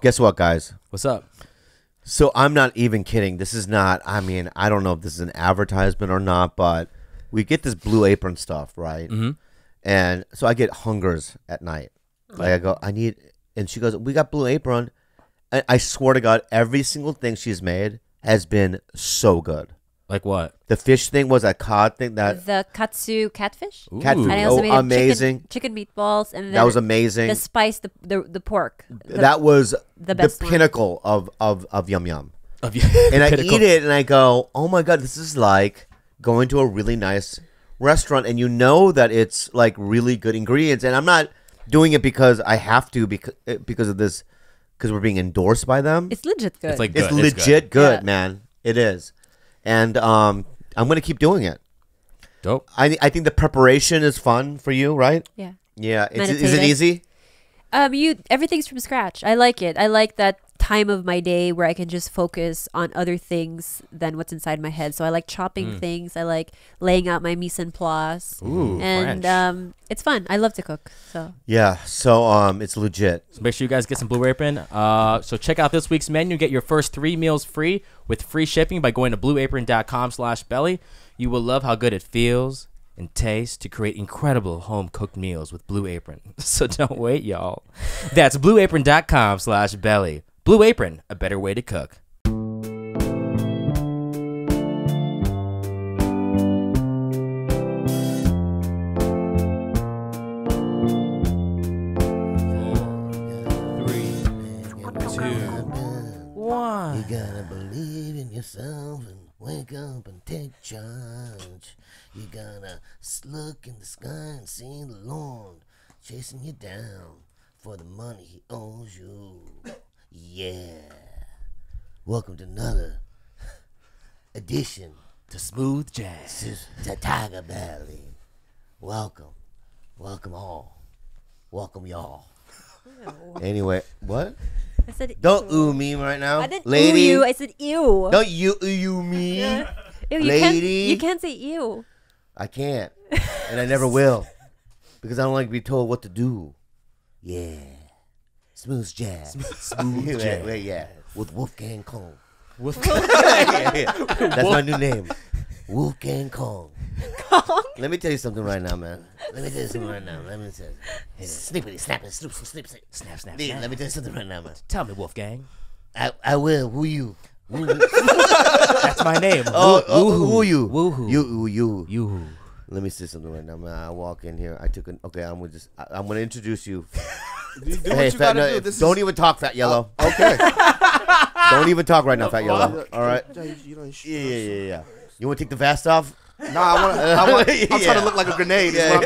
Guess what, guys? What's up? So I'm not even kidding. This is not, I mean, I don't know if this is an advertisement or not, but we get this Blue Apron stuff, right? Mm-hmm. And so I get hungers at night. Like I go, I need, and she goes, we got Blue Apron. And I swear to God, every single thing she's made has been so good. Like what? The fish thing was a cod thing that The katsu catfish. catfish. And I also Oh, made amazing! chicken meatballs, and then That was amazing. the spice, the pork. That was the best one. pinnacle of yum yum. Of you. And I eat it and I go, oh my God, this is like going to a really nice restaurant, and you know that it's like really good ingredients. And I'm not doing it because I have to, because of this, because we're being endorsed by them. It's legit good. It's like It's good. legit good, Yeah. man. It is. And I'm going to keep doing it. Dope. I think the preparation is fun for you, right? yeah. Yeah. Is it Meditative. easy? Everything's from scratch. I like it. I like that time of my day where I can just focus on other things than what's inside my head. So I like chopping things. I like laying out my mise en place. Ooh, And French. it's fun. I love to cook. So Yeah. So it's legit. So make sure you guys get some Blue Apron. So check out this week's menu. Get your first 3 meals free with free shipping by going to blueapron.com/belly. You will love how good it feels and tastes to create incredible home-cooked meals with Blue Apron. So don't wait, y'all. That's blueapron.com/belly. Blue Apron, a better way to cook. You gotta believe in yourself and wake up and take charge. You gotta look in the sky and see the Lord chasing you down for the money he owes you. Yeah. Welcome to another edition To smooth jazz. to TigerBelly. Welcome. Welcome all. Welcome y'all. Anyway, what? I said, Don't ew. ooh me right now. I didn't lady. ooh you. I said ew. Don't you ooh me. Ew, you Lady. you can't say ew. I can't. And I never will. Because I don't like to be told what to do. Yeah. Smooth jazz. Smooth jazz. Yeah. With Wolfgang Kong. Wolfgang. That's my new name. Wolfgang Kong. Let me tell you something right now, man. Let me tell you something right now. Let me tell you. Hey, snippity, snappity, snoop, snip, snip. Snap, snap, Let snap. me tell you something right now, man. Tell me, Wolfgang. I will. Who you? That's my name. Who you? Woohoo. You. You. Let me say something right now, man. I walk in here. I took an. Okay, I'm gonna introduce you. You do Hey, what you fat, gotta do. don't even talk, Fat Yellow. Okay. Don't even talk right now, Fat Yellow. All right. Yeah. You want to take the vest off? Nah, I'm trying Yeah. to look like a grenade. Yeah.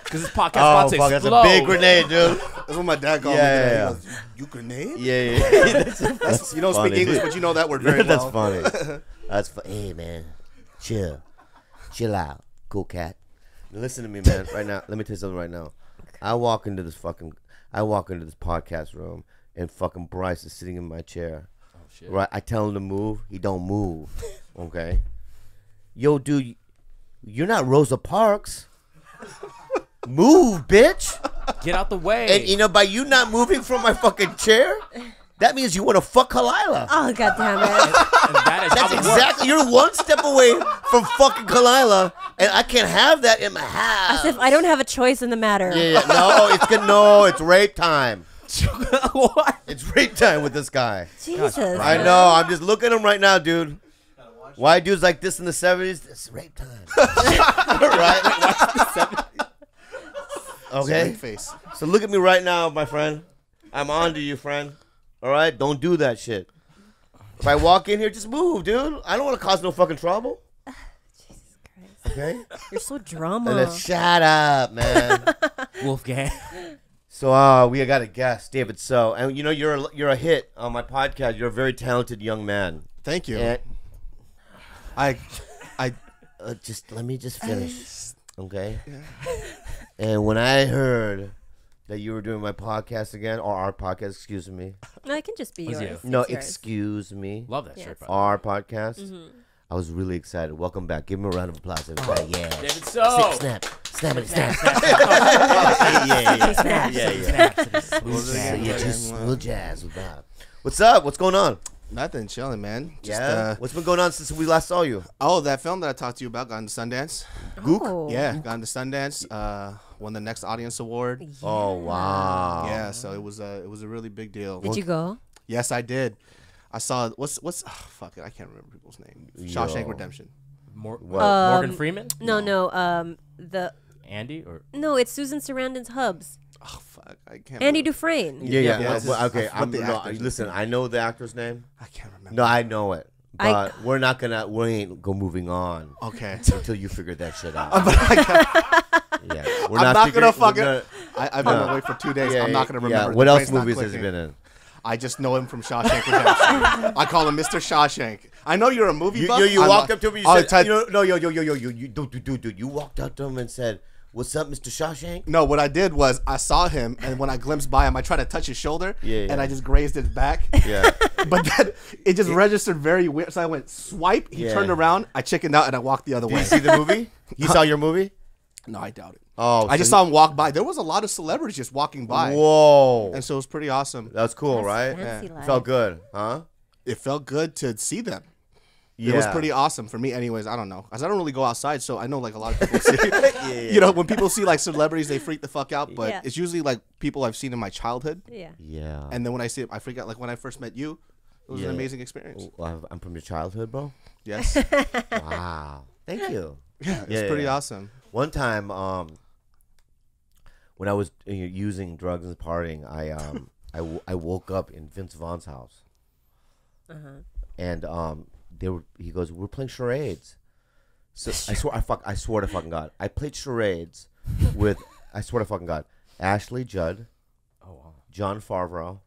Because this podcast Oh, about to fuck, that's explode. a big grenade, dude. That's what my dad called Yeah, me. yeah, He goes, you grenade? Yeah. That's, you don't funny. speak English, but you know that word very That's well. funny. That's Hey, man. Chill out, cool cat. Listen to me, man. Right now, let me tell you something. Right now, I walk into this podcast room, and fucking Bryce is sitting in my chair. Oh, shit. Right, I tell him to move, he don't move. Okay, yo, dude, you're not Rosa Parks. Move, bitch. Get out the way. And by you not moving from my fucking chair, that means you want to fuck Khalyla. Oh, God damn it. And that is That's how it exactly. You're one step away from fucking Khalyla, and I can't have that in my house. As if I don't have a choice in the matter. Yeah, no, it's good. No, it's rape time. What? It's rape time with this guy. Jesus. I know. I'm just looking at him right now, dude. Why dudes like this in the 70s? It's rape time. Right? Okay. Straight face. So look at me right now, my friend. I'm on to you, friend. All right? Don't do that shit. If I walk in here, just move, dude. I don't want to cause no fucking trouble. Jesus Christ. Okay? You're so And drama. then shut up, man. Wolfgang. So we got a guest, David. So, and you're a hit on my podcast. You're a very talented young man. Thank you. And I just let me just finish, okay? And when I heard that you were doing my podcast again, or our podcast, excuse me. No, it can just be Was yours. you? No, It's yours. excuse me. Love that Yes. shirt, bro. Our podcast. I was really excited. Welcome back. Give him a round of applause, everybody. Yeah. David So. Snap. Snappity snap. Yeah, just smooth jazz with Bob. What's up? What's going on? Nothing, chilling, man. Just, Yeah. What's been going on since we last saw you? Oh, that film that I talked to you about got into Sundance. Oh. Yeah, got into Sundance. Won the next audience award. Oh wow. Yeah, so it was a really big deal. Did you go? Yes, I did. I saw what's oh, fuck it, I can't remember people's name. Shawshank Redemption. Morgan Freeman? No. Andy or No, it's Susan Sarandon's Hubs. Oh fuck, I can't. Andy remember. Dufresne. Yeah. Yes. Well, okay, I forgot the actor's listen, name. I know the actor's name. I can't remember. No, I know it. But we ain't go moving on Okay. until you figure that shit out. Yeah, I'm not gonna fuck it. I've been away for 2 days. I'm not gonna remember. Yeah. What The else brain's not movies has he clicking. been in? I just know him from Shawshank Redemption. I call him Mr. Shawshank. I know you're a movie buff. You walked up to him and you said, yo. dude, you walked up to him and said, "What's up, Mr. Shawshank?" No, what I did was I saw him, and when I glimpsed by him, I tried to touch his shoulder, Yeah. and I just grazed his back. Yeah. But then it just registered very weird. So I went swipe. He Yeah. turned around. I chickened out, and I walked the other Did way. you see the movie? You saw your movie? No, I doubt it. Oh, I just saw him walk by. There was a lot of celebrities just walking by. Whoa. And so it was pretty awesome. That's cool, That's right? fancy It life. felt good, huh? It felt good to see them. Yeah. It was pretty awesome for me, anyways. I don't know, cause I don't really go outside, so I know like a lot of people see. You know, when people see like celebrities, they freak the fuck out. But Yeah. it's usually like people I've seen in my childhood, Yeah. Yeah. and then when I see it, I freak out. Like when I first met you, it was Yeah. an amazing experience. Well, I'm from your childhood, bro. Yes, Wow. Thank you. yeah, it's pretty awesome. One time, when I was using drugs and partying, I woke up in Vince Vaughn's house, and he goes, "We're playing charades." So I swear to fucking God, I played charades with, I swear to fucking God, Ashley Judd, John Favreau,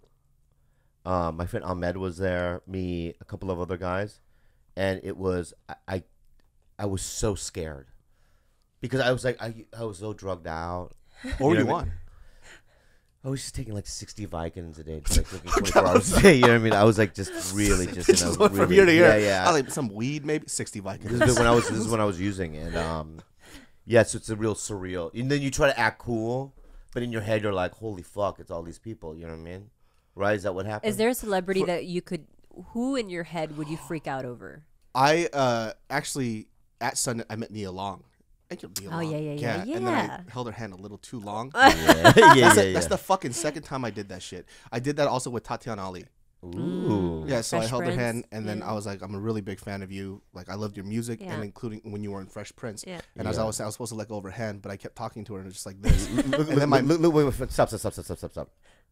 my friend Ahmed was there, me, a couple of other guys, and it was I was so scared because I was like I was so drugged out. What were you know what I on? I was just taking like 60 Vicodins a day, like drinking 24 hours a day. You know what I mean? I was like just really just Just went from year to year. Yeah. I like some weed, maybe 60 Vikings. This is when I was using, and yeah, so it's a real surreal. And then you try to act cool, but in your head you're like, holy fuck, it's all these people. You know what I mean? Right? Is that what happened? Is there a celebrity that you could? Who in your head would you freak out over? I actually at Sundance I met Nia Long. And Nia Oh, Long. yeah. And then I held her hand a little too long. yeah. That's the fucking second time I did that shit. I did that also with Tatiana Ali. Ooh. Yeah, so I Fresh held her Prince. hand, and then Yeah. I was like, I'm a really big fan of you. Like, I loved your music, Yeah. and including when you were in Fresh Prince. Yeah. And as Yeah. I was supposed to let go of her hand, but I kept talking to her, and it was just like this. Look, And then my- wait, stop.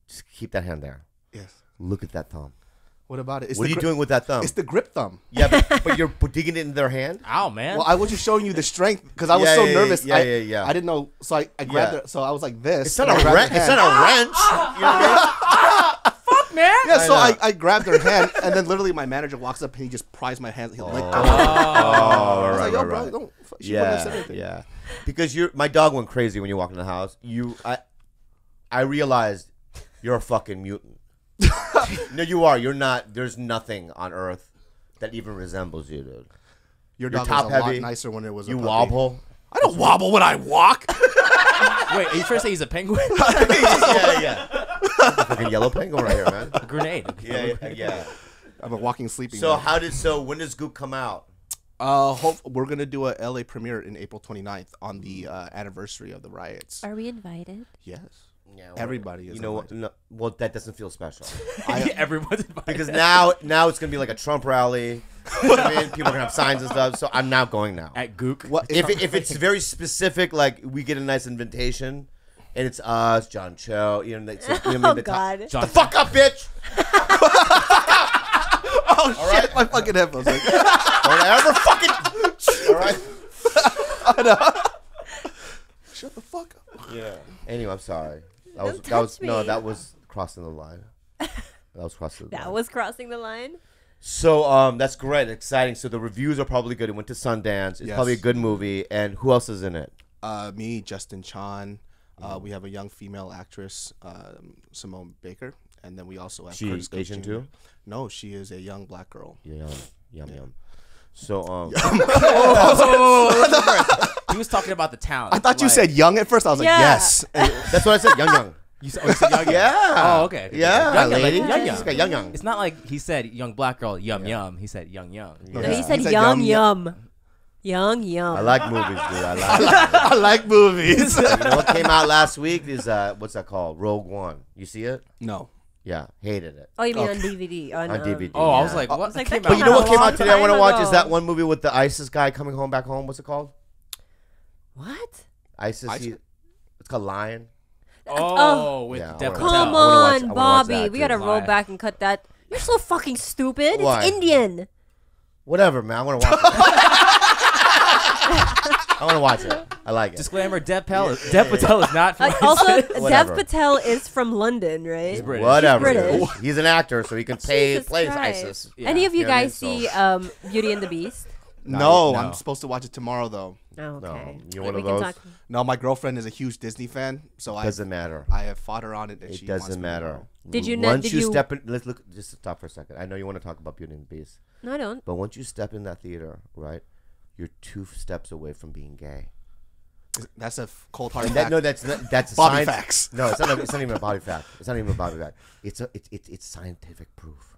Just keep that hand there. Yes. Look at that thumb. What about it? It's What are the you grip- doing with that thumb? It's the grip thumb. Yeah, but you're digging it in their hand? Ow, man. Well, I was just showing you the strength because I was Yeah, so yeah, nervous. yeah, I yeah. I didn't know, so I grabbed Yeah. her. So I was like this. It's not and I a grabbed wrench. her It's hand. not a wrench. You know what I mean? man. Yeah, so I know. I grabbed her hand, and then literally my manager walks up and he just pries my hand. He'll lick. Oh, I was right, like, yo, right, bro, right. don't. She wouldn't have said Yeah, anything. yeah. Because my dog went crazy when you walked in the house. I realized you're a fucking mutant. No, you are. You're not. There's nothing on earth that even resembles you, dude. Your You're dog top was a heavy. lot nicer when it was You a puppy. wobble. I don't wobble when I walk. Wait, are you trying to say he's a penguin? yeah. Fucking yellow penguin right here, man. A grenade. Yeah. I'm a walking sleeping. So dog. when does Goop come out? We're gonna do a LA premiere in April 29th on the anniversary of the riots. Are we invited? Yes. Yeah, Everybody is You know what? invited. No, well, that doesn't feel special Everyone's invited. because now it's gonna be like a Trump rally. You know what I mean? People are gonna have signs and stuff. So I'm not going now. At Gook. What If it's very specific, like we get a nice invitation, and it's us, John Cho, you know, you know what I mean? Oh The God! John, the fuck up, bitch! Oh All shit! right. My fucking headphones. Like, Don't ever fucking. All right. shut the fuck up. Yeah. Anyway, I'm sorry. That was touch me. that was crossing the line. That was crossing the line. That was crossing the line. So that's great, exciting. So the reviews are probably good. It went to Sundance. It's Yes. probably a good movie. And who else is in it? Me, Justin Chan. We have a young female actress, Simone Baker, and then we also have She Curtis Cook Asian Jr. too? No, she is a young black girl. Yeah, yum. So He was talking about the talent. I thought you said young at first. I was like, Yeah. yes. that's what I said. Young. You said young. Yeah. Oh, okay. Yeah, Young, lady. like, She's got young. It's not like he said young black girl yum yum. He said young. No, Yeah. he said He said yum yum, yum. Young yum. I like movies, dude. I like. I like movies. You know what came out last week is what's that called? Rogue One. You see it? No. Yeah, hated it. Oh, you mean on DVD? On DVD. Oh, I was yeah. like, what? It's like, That that came But out you know what came a out today? I long want to watch time is that ago. one movie with the ISIS guy coming home back home. What's it called? What? ISIS. It's called Lion. Oh, with Yeah, I Dev wanna Patel. watch- Come I wanna watch- on, I wanna watch Bobby. that, We too. gotta roll Why? back and cut that. You're so fucking stupid. Why? It's Indian. Whatever, man. I want to watch it. I want to watch it. I like it. Disclaimer: Dev Patel is not from Also, ISIS. Dev Whatever. Patel is from London, right? He's British. Whatever. British. dude. He's an actor, so he can play Jesus plays Christ. ISIS. Yeah. Any of you You know what I guys mean? see Beauty and the Beast? No, No. I'm supposed to watch it tomorrow though. Oh, okay. you're one We of can those? talk- No, my girlfriend is a huge Disney fan, so Doesn't matter. I have fought her on it. And It she wants doesn't me to matter. go. Did you Once did you you- step in, let's look. Just stop for a second. I know you want to talk about Beauty and the Beast, No, I don't. but once you step in that theater, right, you're 2 steps away from being gay. That's a cold hard And fact. that's a Bobby science- facts. No, it's not even a body fact. It's not even a body fact. It's scientific proof.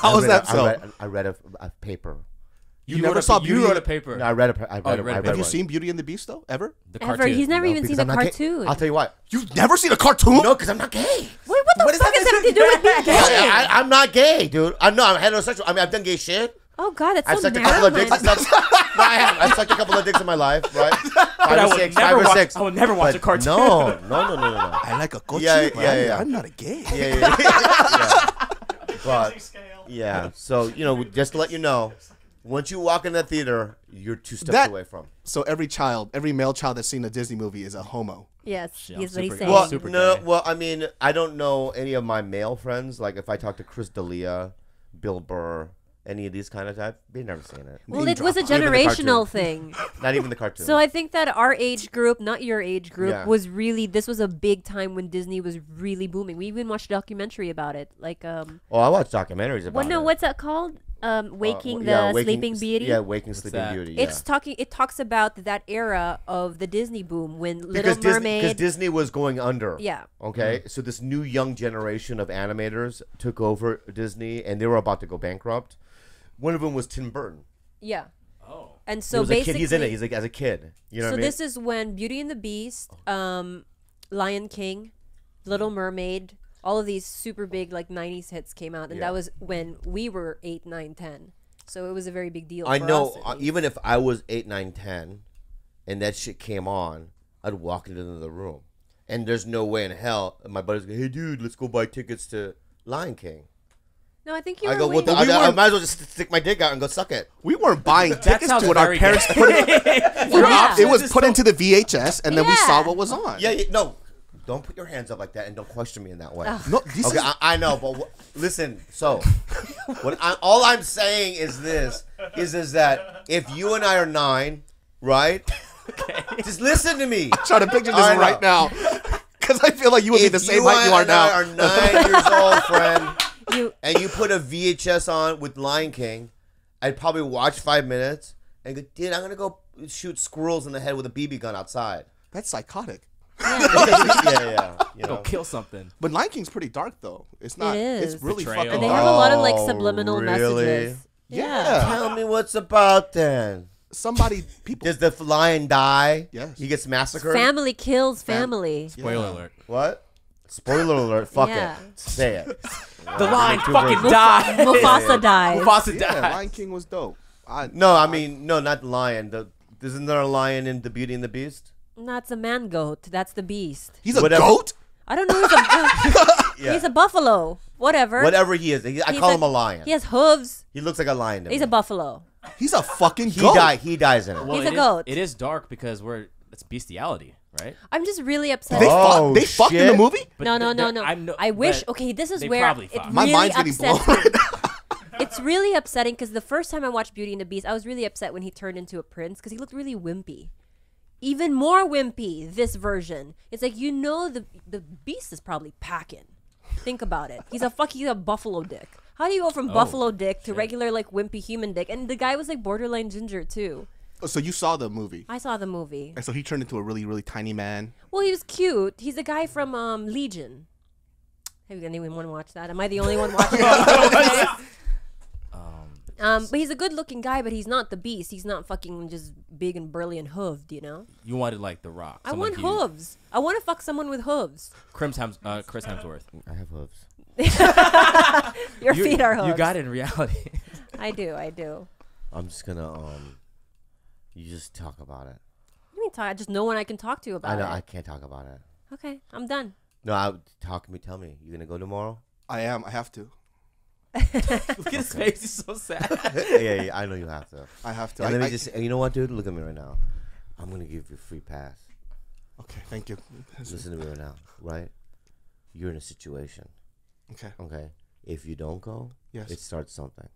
How is that so? I read a paper. You never saw Beauty? You wrote a paper. No, I read a. I Oh, you read a read paper. Have you one. seen Beauty and the Beast though? Ever? The Ever. cartoon. He's never No, even seen because the I'm not gay. cartoon. I'll tell you what. You've never seen a cartoon? No, because I'm not gay. Wait, what the fuck is that to do with being gay? I'm not gay, dude. I'm heterosexual. I mean, I've done gay shit. Oh God, that's I've so sucked a couple of dicks and narrow. stuff. No, I have. I've sucked a couple of dicks in my life, right? But I would never watch. six. I would never watch a cartoon. No. I like a coach. Yeah, yeah. I'm not a gay. Yeah. But yeah, so just to let you know, once you walk in that theater, you're 2 steps That- away from. So every male child that's seen a Disney movie is a homo. Yes, Yeah, he's what he's super saying. Well, super no. gay. Well, I mean, I don't know any of my male friends. Like, if I talk to Chris D'Elia, Bill Burr, any of these kind of type, they've never seen it. Well, Name it was a Even drop. the generational cartoon. thing. Not even the cartoon. So I think that our age group, not your age group, Yeah. was really, this was a big time when Disney was really booming. We even watched a documentary about it. Like, oh, I watch documentaries about what? No, it. what's that called? Waking Yeah, the Sleeping Beauty. Yeah, Waking Sleeping that? Beauty. Yeah. It talks about that era of the Disney boom when Little because Mermaid. Disney was going under. Yeah. Okay, so this new young generation of animators took over Disney, and they were about to go bankrupt. One of them was Tim Burton. Yeah. Oh. And He so was a kid. basically, He's in it. He's like as a kid. You know so what I mean? this is when Beauty and the Beast, Lion King, Little Mermaid, all of these super big like 90s hits came out, and Yeah. that was when we were 8, 9, 10. So it was a very big deal. I for know. us, at least. Even if I was 8, 9, 10, and that shit came on, I'd walk into the room, and there's no way in hell my buddy's going, "Hey, dude, let's go buy tickets to Lion King." No, I think you I were go, "Well, way- I might as well just stick my dick out and go suck it." We weren't buying That tickets sounds to it. Our very parents gay. put it. Yeah. It was put into the VHS, and then we saw Yeah. what was on. Yeah, no, don't put your hands up like that, and don't question me in that way. No, this Okay, is, I know, but listen. So, all I'm saying is this: is that if you and I are 9, right? Just listen to me. trying to picture this I know. right now, because I feel like you would be If the same height you are and I now. are 9 years old, friend, You, and you put a VHS on with Lion King, I'd probably watch 5 minutes and go, "Dude, I'm gonna go shoot squirrels in the head with a BB gun outside." That's psychotic. yeah. You Go know. kill something. But Lion King's pretty dark though. It's not. is. It's really Betrayal. and fucking they dark. have a lot of like Oh, subliminal really? messages. Yeah. Tell me what's about then. People. Does the lion die? Yes. He gets massacred? Family kills family. Spoiler alert. What? Spoiler alert. Fuck Yeah. it. Say it. The lion too fucking brief. died. Mufasa dies. Mufasa Yeah, died. Lion King was dope. No, I mean, no, not the lion. Isn't there a lion in The Beauty and the Beast? That's a man goat. That's the beast. He's a Whatever. goat. I don't know. He's a, Yeah. he's a buffalo. Whatever. Whatever he is. I He's call a- him a lion. He has hooves. He looks like a lion to He's me. a buffalo. He's a fucking He goat. He dies in it. Well, He's a it is- goat. It is dark because it's bestiality, right? I'm just really upset. They, Oh, they fucked in the shit. movie. But no, I'm I wish. but Okay, this is they where probably it fucked. My really mind's getting blown upsets me. right now. It's really upsetting because the first time I watched Beauty and the Beast, I was really upset when he turned into a prince because he looked really wimpy. Even more wimpy, this version. It's like, the Beast is probably packing. Think about it. He's a buffalo dick. How do you go from Oh, buffalo dick to shit. regular like wimpy human dick? And the guy was like borderline ginger too. Oh, so you saw the movie, I saw the movie. and so he turned into a really, really tiny man. Well, he was cute. He's a guy from Legion. Have anyone want to watch that? Am I the only one watching it? But he's a good-looking guy, but he's not the beast. He's not fucking just big and burly and hooved, you know? You wanted like The Rock. I someone want huge. hooves. I want to fuck someone with hooves. Chris Hemsworth. I have hooves. Your feet are hooves. You got it in reality. I do. I'm just gonna you just talk about it. What do you mean talk? Just no one I can talk to about I know it. I can't talk about it. Okay, I'm done. No, talk to me. Tell me. You gonna go tomorrow? I am. I have to. Look at his face. He's so sad. yeah, I know you have to. I have to. And I, let me I- just. You know what, dude? Look at me right now. I'm gonna give you a free pass. Okay, thank you. Listen to me right now, right? You're in a situation. Okay. Okay. If you don't go, Yes. it starts something.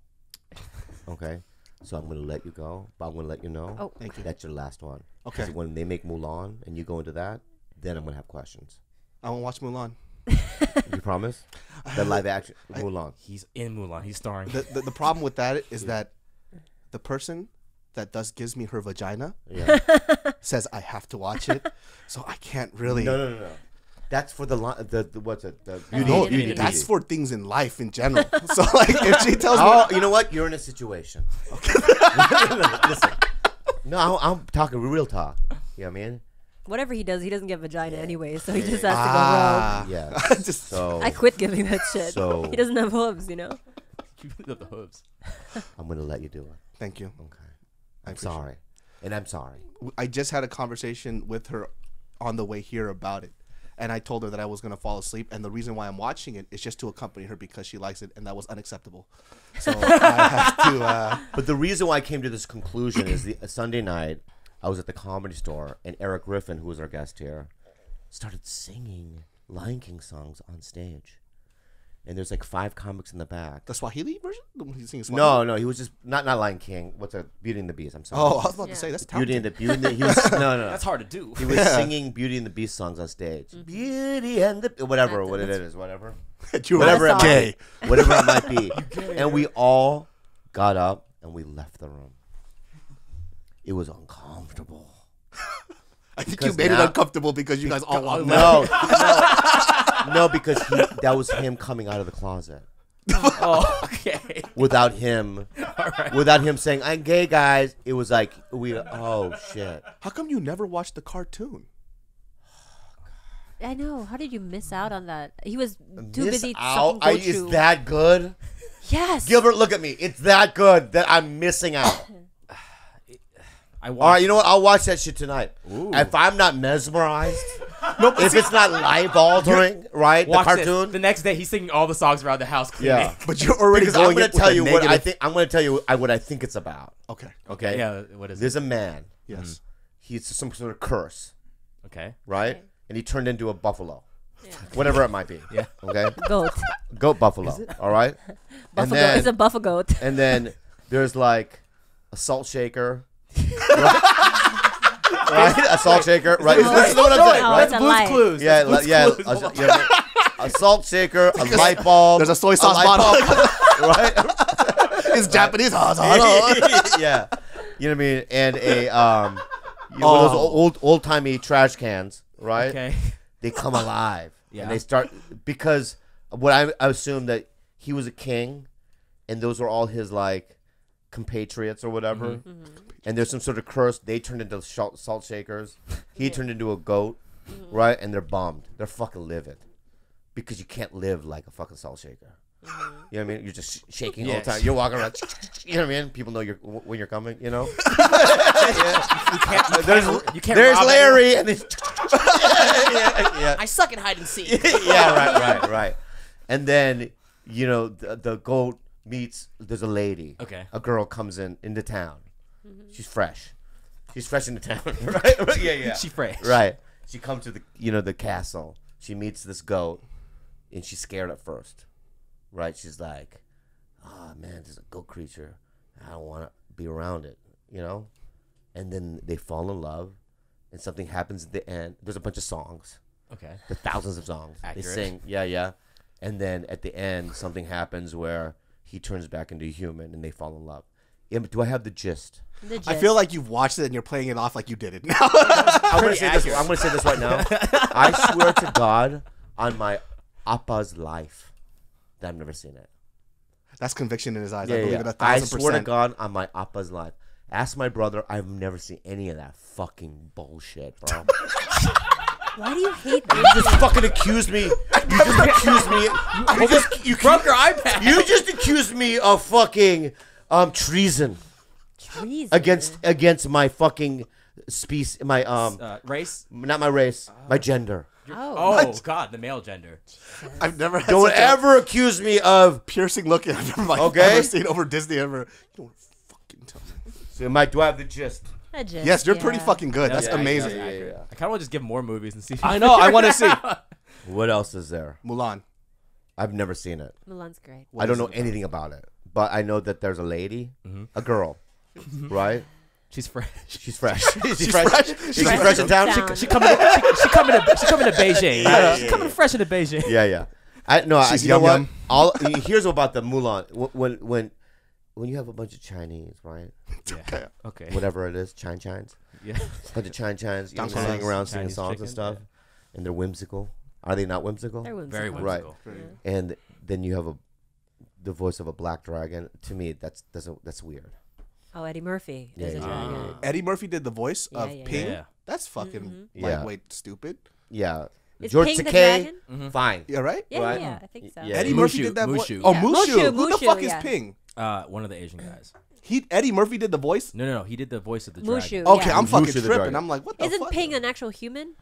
Okay. So I'm gonna let you go, but I'm gonna let you know Oh, Thank you. that's your last one. Okay. 'Cause when they make Mulan and you go into that, then I'm gonna have questions. I won't watch Mulan. You promise? The live action Mulan. He's in Mulan. He's starring. The problem with that is that the person that gives me her vagina Yeah. says I have to watch it, so I can't really. No. That's for the what's it? The Beauty No, and the Beast. that's for things in life in general. So like, if she tells me, Oh, you know what? You're in a situation. Okay. Listen. No, I'm talking real talk. You know what I mean? whatever he does, he doesn't get vagina anyway, so he just has to go rogue. Yeah. just So I quit giving that shit. So- He doesn't have hooves, you know? You love the hooves. I'm gonna let you do it. thank you. Okay. I I'm appreciate sorry. And I'm sorry. I just had a conversation with her on the way here about it. And I told her that I was going to fall asleep. And the reason why I'm watching it is just to accompany her because she likes it. And that was unacceptable. So I have to. But the reason why I came to this conclusion is the Sunday night, I was at the Comedy Store, and Eric Griffin, who was our guest here, started singing Lion King songs on stage. And there's like 5 comics in the back. The Swahili version? The one he's singing Swahili? No, he was just not Lion King. What's a Beauty and the Beast? I'm sorry. Oh, I was about Yeah. to say, that's Beauty and talented. the he was no. That's hard to do. He was singing Beauty and the Beast songs on stage. Beauty and the whatever, what it is, whatever. You were Whatever it might gay. be. Whatever it might be. And we all got up and we left the room. It was uncomfortable. I think Because you made now- it uncomfortable because you guys all walked No, no, because that was him coming out of the closet Oh, okay. without him saying, "I'm gay, guys." It was like oh shit. How come you never watched the cartoon? I know. How did you miss out on that? He was too Miss busy out? sucking Is gochu. that good? Yes. Gilbert, look at me. It's that good that I'm missing out. I All right, watched. you know what? I'll watch that shit tonight. If I'm not mesmerized, if it's not life altering, right? Watch the this. cartoon. The next day, he's singing all the songs around the house cleaning. Yeah. But you're already Because I'm going going in to tell with a you what I negative- think. I'm going to tell you what I think it's about. Okay. Okay. Yeah. What is it? There's a man. Yes. He's some sort of curse, Okay. right? Okay. And he turned into a buffalo, whatever it might be. Yeah. Okay. Goat. Goat buffalo. All right. Buffalo. It's a buffalo goat. And then there's like a salt shaker. Right? A salt shaker. Right. This is what I'm saying. No, Right? it's a Blue's lie. Clues. Yeah, That's Blue's yeah, Clues. Hold on. a salt shaker, a light bulb. There's a soy sauce light bottle. bulb, right? It's Japanese. Yeah, you know what I mean. And one of those old timey trash cans, right? Okay. They come alive. Yeah. And they start because what I assume that he was a king, and those were all his like compatriots or whatever. Mm-hmm. And there's some sort of curse. They turned into salt shakers. He turned into a goat, right? And they're bummed. They're fucking livid because you can't live like a fucking salt shaker. You know what I mean? You're just shaking all the Yes. time. You're walking around. You know what I mean? People know when you're coming. You know. You can't There's rob Larry, and there's yeah. I suck at hide and seek. Yeah, right. And then the goat meets. There's a lady. Okay. A girl comes into town. She's fresh. She's fresh into town, right? Yeah. She fresh. Right. She comes to the castle. She meets this goat, and she's scared at first. Right? She's like, "Oh man, there's a goat creature. I don't want to be around it." And then they fall in love, and something happens at the end. There's a bunch of songs. Okay. The thousands of songs. Accurate. They sing. Yeah. And then at the end, something happens where he turns back into a human and they fall in love. Yeah, but do I have the gist? I feel like you've watched it and you're playing it off like you did it now. I'm going to say this right now. I swear to God on my appa's life that I've never seen it. That's conviction in his eyes. Yeah, I believe yeah. it 1000%. I swear to God on my appa's life. Ask my brother. I've never seen any of that fucking bullshit, bro. Why do you hate You just fucking accused me. You just accused me. You broke your iPad. You just accused me of fucking treason against my fucking species, my race? not my race, my gender. Oh God, the male gender. I've never had Don't such ever accuse me of piercing look I've Okay. ever seen over Disney ever. You don't fucking tell me. So, Mike, do I have the gist? Yes, you're pretty fucking good. That's Yeah, amazing. yeah. I kind of want to just give more movies and see. If I know. I want to see What else is there? Mulan. I've never seen it. Mulan's great. What I don't is know it about? anything about it, but I know that there's a lady, a girl, right? She's fresh. She's fresh. She's fresh. She's fresh in town. She coming to Beijing. Yeah, She's coming fresh into Beijing. Yeah. I no. She's You know what? yum. Here's about the Mulan. When you have a bunch of Chinese, right? Yeah. Okay. Whatever it is, chines. Yeah. A bunch of chines, Sounds sitting around Chinese singing songs chicken, and stuff, yeah. and they're whimsical. Are they not whimsical? They're whimsical. Very Right. whimsical. And then you have the voice of a black dragon. To me, that's weird. Oh, Eddie Murphy is a Yeah, dragon. Eddie Murphy did the voice of yeah. Ping. Yeah. That's fucking Yeah. lightweight stupid. Yeah. Is George Ping the Takei, dragon? fine. Yeah, right? Yeah, Right. yeah, I think so. Yeah. Eddie Mushu, Murphy did that voice. Mushu. Oh, Yeah. Mushu. Who the Mushu, fuck is yeah. Ping? One of the Asian guys. Eddie Murphy did the voice? No. He did the voice of the Mushu. dragon. Okay, yeah. I'm fucking Mushu the tripping. dragon. I'm like, what the Isn't fuck? Ping an actual human?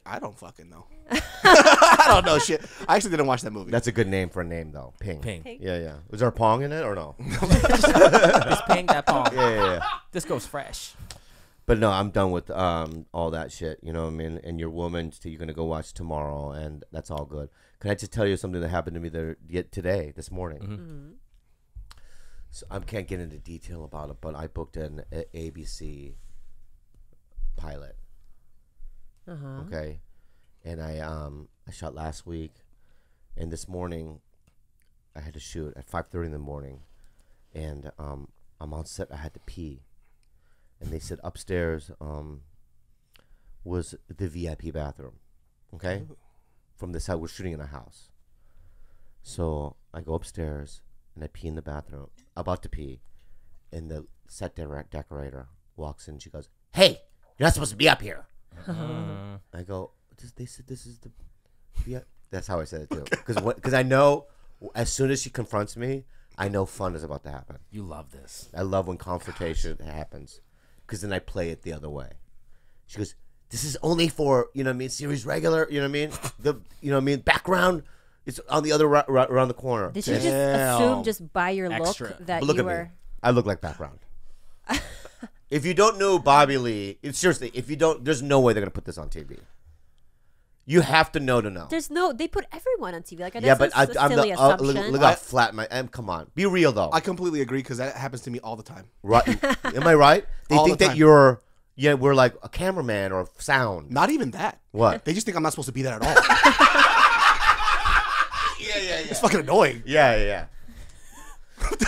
I don't fucking know. I don't know shit. I actually didn't watch that movie. That's a good name for a name, though. Ping. Ping. Ping. Yeah. Was there a Pong in it or no? Just Ping that pong. Yeah. This goes fresh. But no, I'm done with all that shit. You know what I mean? And your woman, you're gonna go watch tomorrow, and that's all good. Can I just tell you something that happened to me today, this morning? Mm-hmm. So I can't get into detail about it, but I booked an ABC pilot. Okay, and I shot last week, and this morning I had to shoot at 5:30 in the morning, and I'm on set. I had to pee, and they said upstairs was the VIP bathroom. Okay, from this side we're shooting in a house, so I go upstairs and I pee in the bathroom. About to pee, and the set decorator walks in. She goes, "Hey, you're not supposed to be up here." I go, they said this is the VIP. That's how I said it too. Because I know as soon as she confronts me, I know fun is about to happen. You love this. I love when confrontation happens, because then I play it the other way. She goes, "This is only for, you know what I mean, series regular, you know what I mean? You know what I mean? Background, it's on the other around the corner." Did you just assume just by your Extra. look that But look you at were? me. I look like background. If you don't know Bobby Lee, seriously, if you don't, there's no way they're gonna put this on TV. You have to know to know. There's no. They put everyone on TV. Like Yeah, but that's a I'm silly the assumption. look how flat my. Come on, be real though. I completely agree because that happens to me all the time. Right? Am I right? They All think the that time. you're. Yeah, we're like a cameraman or sound. Not even that. What? They just think I'm not supposed to be there at all. Yeah. It's fucking annoying. Yeah.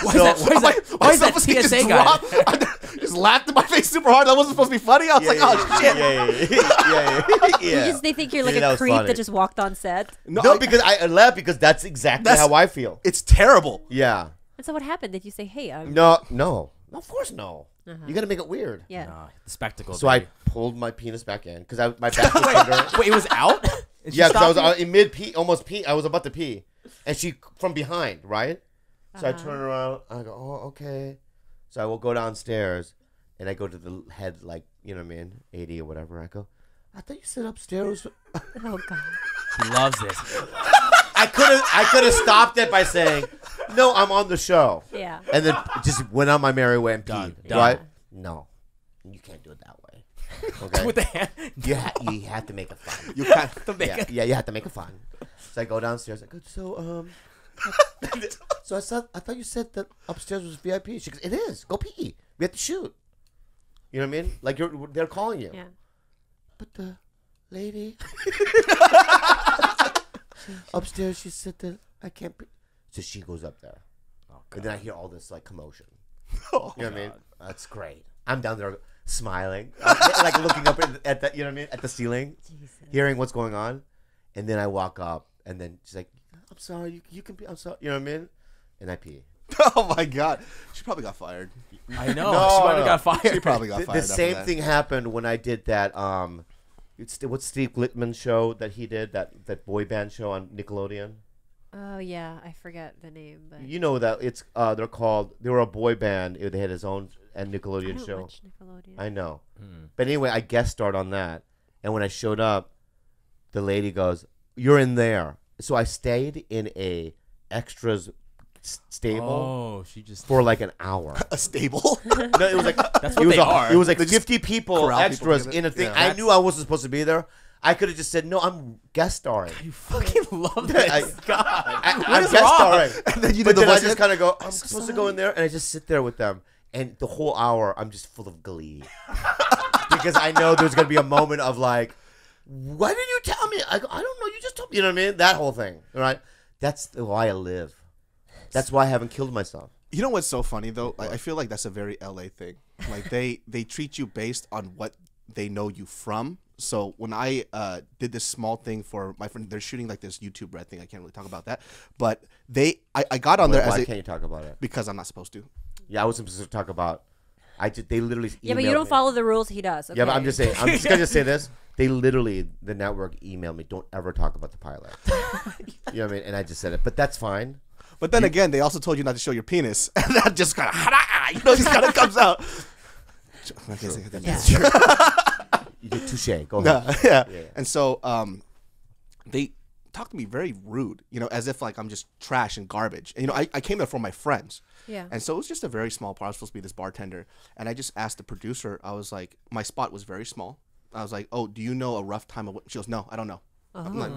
Why is that self-esteem TSA just guy? dropped. I just laughed in my face super hard. That wasn't supposed to be funny. I was like, oh shit. Yeah. They think you're like Yeah, that a was creep funny. that just walked on set. No, because I laugh because that's exactly That's- how I feel. It's terrible. Yeah. And so what happened? Did you say, "Hey, No. Of course no. You gotta make it weird. yeah"? The spectacle. So I pulled my penis back in because my back was under. Wait, it was out? And she Yeah, because I stopped was you? in mid pee, almost pee. I was about to pee, and she from behind, right? So I turn around. I go, "Oh, okay." So I will go downstairs, and I go to the head, like, you know what I mean, 80 or whatever. I go, "I thought you said upstairs." Oh God. He loves this. I could have stopped it by saying, "No, I'm on the show," Yeah. and then just went on my merry way and Done. peed. Done. Right? No, you can't do it that way. Okay. With the hand. You have to make it fun. You can't. Yeah, you have to make it fun. So I go downstairs. I go, so I thought you said that upstairs was VIP. She goes, "It is. Go pee. We have to shoot." You know what I mean? Like they're calling you. Yeah. But the lady upstairs, she said that I can't pee. So she goes up there. And then I hear all this like commotion. Oh, You know what I mean? That's great. I'm down there smiling, like looking up at the, you know what I mean, at the ceiling, hearing what's going on. And then I walk up, and then she's like, "I'm sorry, you can be. I'm sorry." You know what I mean? And I pee. Oh my God, she probably got fired. I know. No, she might have no. got fired. She probably got The fired. same after that. thing happened when I did that. What's Steve Glickman's show that he did, that boy band show on Nickelodeon? Oh yeah, I forget the name, but You know that it's they were a boy band. They had his own and I Nickelodeon don't show. watch Nickelodeon. I know. But anyway, I guest starred on that. And when I showed up, the lady goes, "You're in there." So I stayed in a extras stable Oh, she just. for like an hour. A stable. No, it was like That's what they are. It was like They just 50 people corral people extras together. in a thing. Yeah. I knew I wasn't supposed to be there. I could have just said, "No, I'm guest starring." You fucking love this. God. I'm is guest wrong? starring. And then you But did the then I voice. just kind of go, I'm supposed to go in there, and I just sit there with them. And the whole hour, I'm just full of glee. Because I know there's going to be a moment of like, why didn't you tell me? I go, I don't know. You just told me. You know what I mean? That whole thing. All right? That's why I live. That's why I haven't killed myself. You know what's so funny though? Like, I feel like that's a very LA thing. Like they treat you based on what they know you from. So when I did this small thing for my friend, they're shooting like this YouTube Red thing. I can't really talk about that, but I got on there Why as can't you talk about it? because I'm not supposed to. Yeah, I wasn't supposed to talk about. They literally. Yeah, but you emailed don't me. follow the rules he does. Okay? Yeah, but I'm just saying. I'm just gonna say this. They literally, the network emailed me. Don't ever talk about the pilot. You know what I mean? And I just said it, but that's fine. But then again, they also told you not to show your penis, and that just kind of, just kind of comes out. I can't say that. Yeah. True. You did touche. Go ahead. Yeah. Yeah. And so they talked to me very rude, as if like I'm just trash and garbage. And, I came there for my friends. Yeah. And so it was just a very small part. I was supposed to be this bartender. And I just asked the producer, I was like, my spot was very small. I was like, "Oh, do you know a rough time of?" She goes, "No, I don't know." I'm like,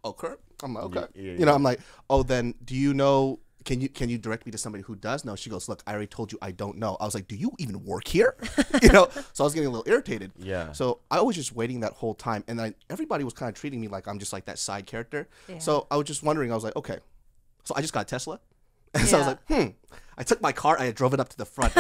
"Okay." I'm like, "Okay." Yeah. I'm like, "Oh, then do you know? Can you direct me to somebody who does know?" She goes, "Look, I already told you I don't know." I was like, "Do you even work here?" So I was getting a little irritated. Yeah. So I was just waiting that whole time, and then everybody was kind of treating me like I'm just like that side character. Yeah. So I was just wondering. I was like, okay. So I just got a Tesla, and so I was like, I took my car, I drove it up to the front.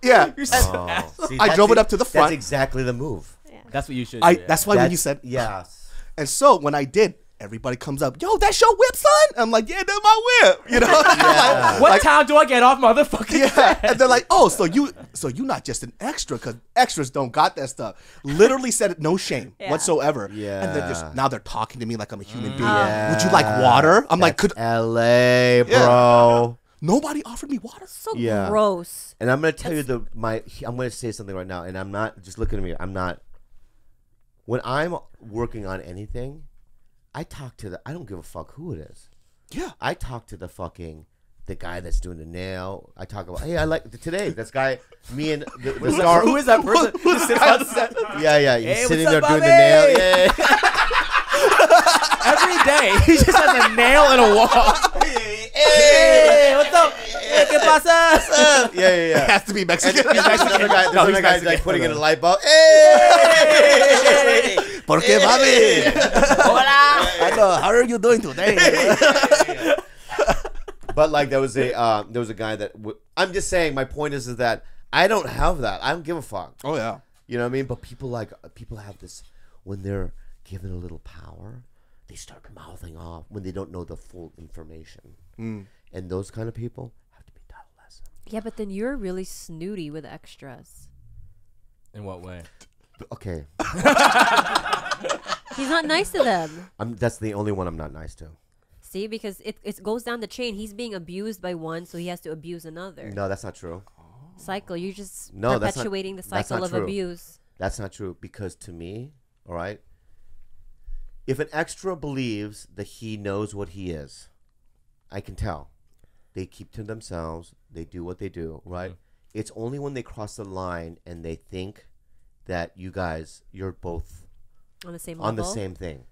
Yeah. Oh, see, I drove it up to the front. That's exactly the move. That's what you should do. That's why when you said, yes. and so when I did, everybody comes up, "Yo, that's your whip, son?" I'm like, "Yeah, that's my whip." Yeah. What town do I get off, motherfucker? Yeah, and they're like, "Oh, so you not just an extra, because extras don't got that stuff." Literally said it, no shame whatsoever. Yeah. And then now they're talking to me like I'm a human being. Yeah. Would you like water? I'm like, could LA, bro. nobody offered me water? So Yeah. gross. And I'm gonna tell you I'm gonna say something right now, and I'm not just looking at me. I'm not. When I'm working on anything, I talk to I don't give a fuck who it is. Yeah. I talk to the guy that's doing the nail. I talk about, hey, I like today. This guy, me and the star. Who is that person? Who sits on the set? Yeah. He's Hey, sitting what's there up, doing the Bobby? nail. Yeah. Every day, he just has a nail in a wall. Hey, what's up? Hey, ¿qué pasa? Yeah. It has to be Mexican. And there's another guy, No, he's like Mexican. putting in a light bulb. Hey! ¿Por qué, mami? Hola. Hello, how are you doing today? But like there was a guy that I'm just saying. My point is that I don't have that. I don't give a fuck. Oh yeah. You know what I mean? But people have this when they're given a little power, they start mouthing off when they don't know the full information. And those kind of people have to be taught a lesson. Yeah, but then you're really snooty with extras. In what way? Okay, He's not nice to them. that's the only one I'm not nice to. See, because it goes down the chain. He's being abused by one, so he has to abuse another. No, that's not true. Cycle. You're just No, that's not- perpetuating the that's cycle not of true. abuse. That's not true because to me, all right, if an extra believes that he knows what he is, I can tell. They keep to themselves. They do what they do, right? It's only when they cross the line and they think that you're both On the same on level. the same thing.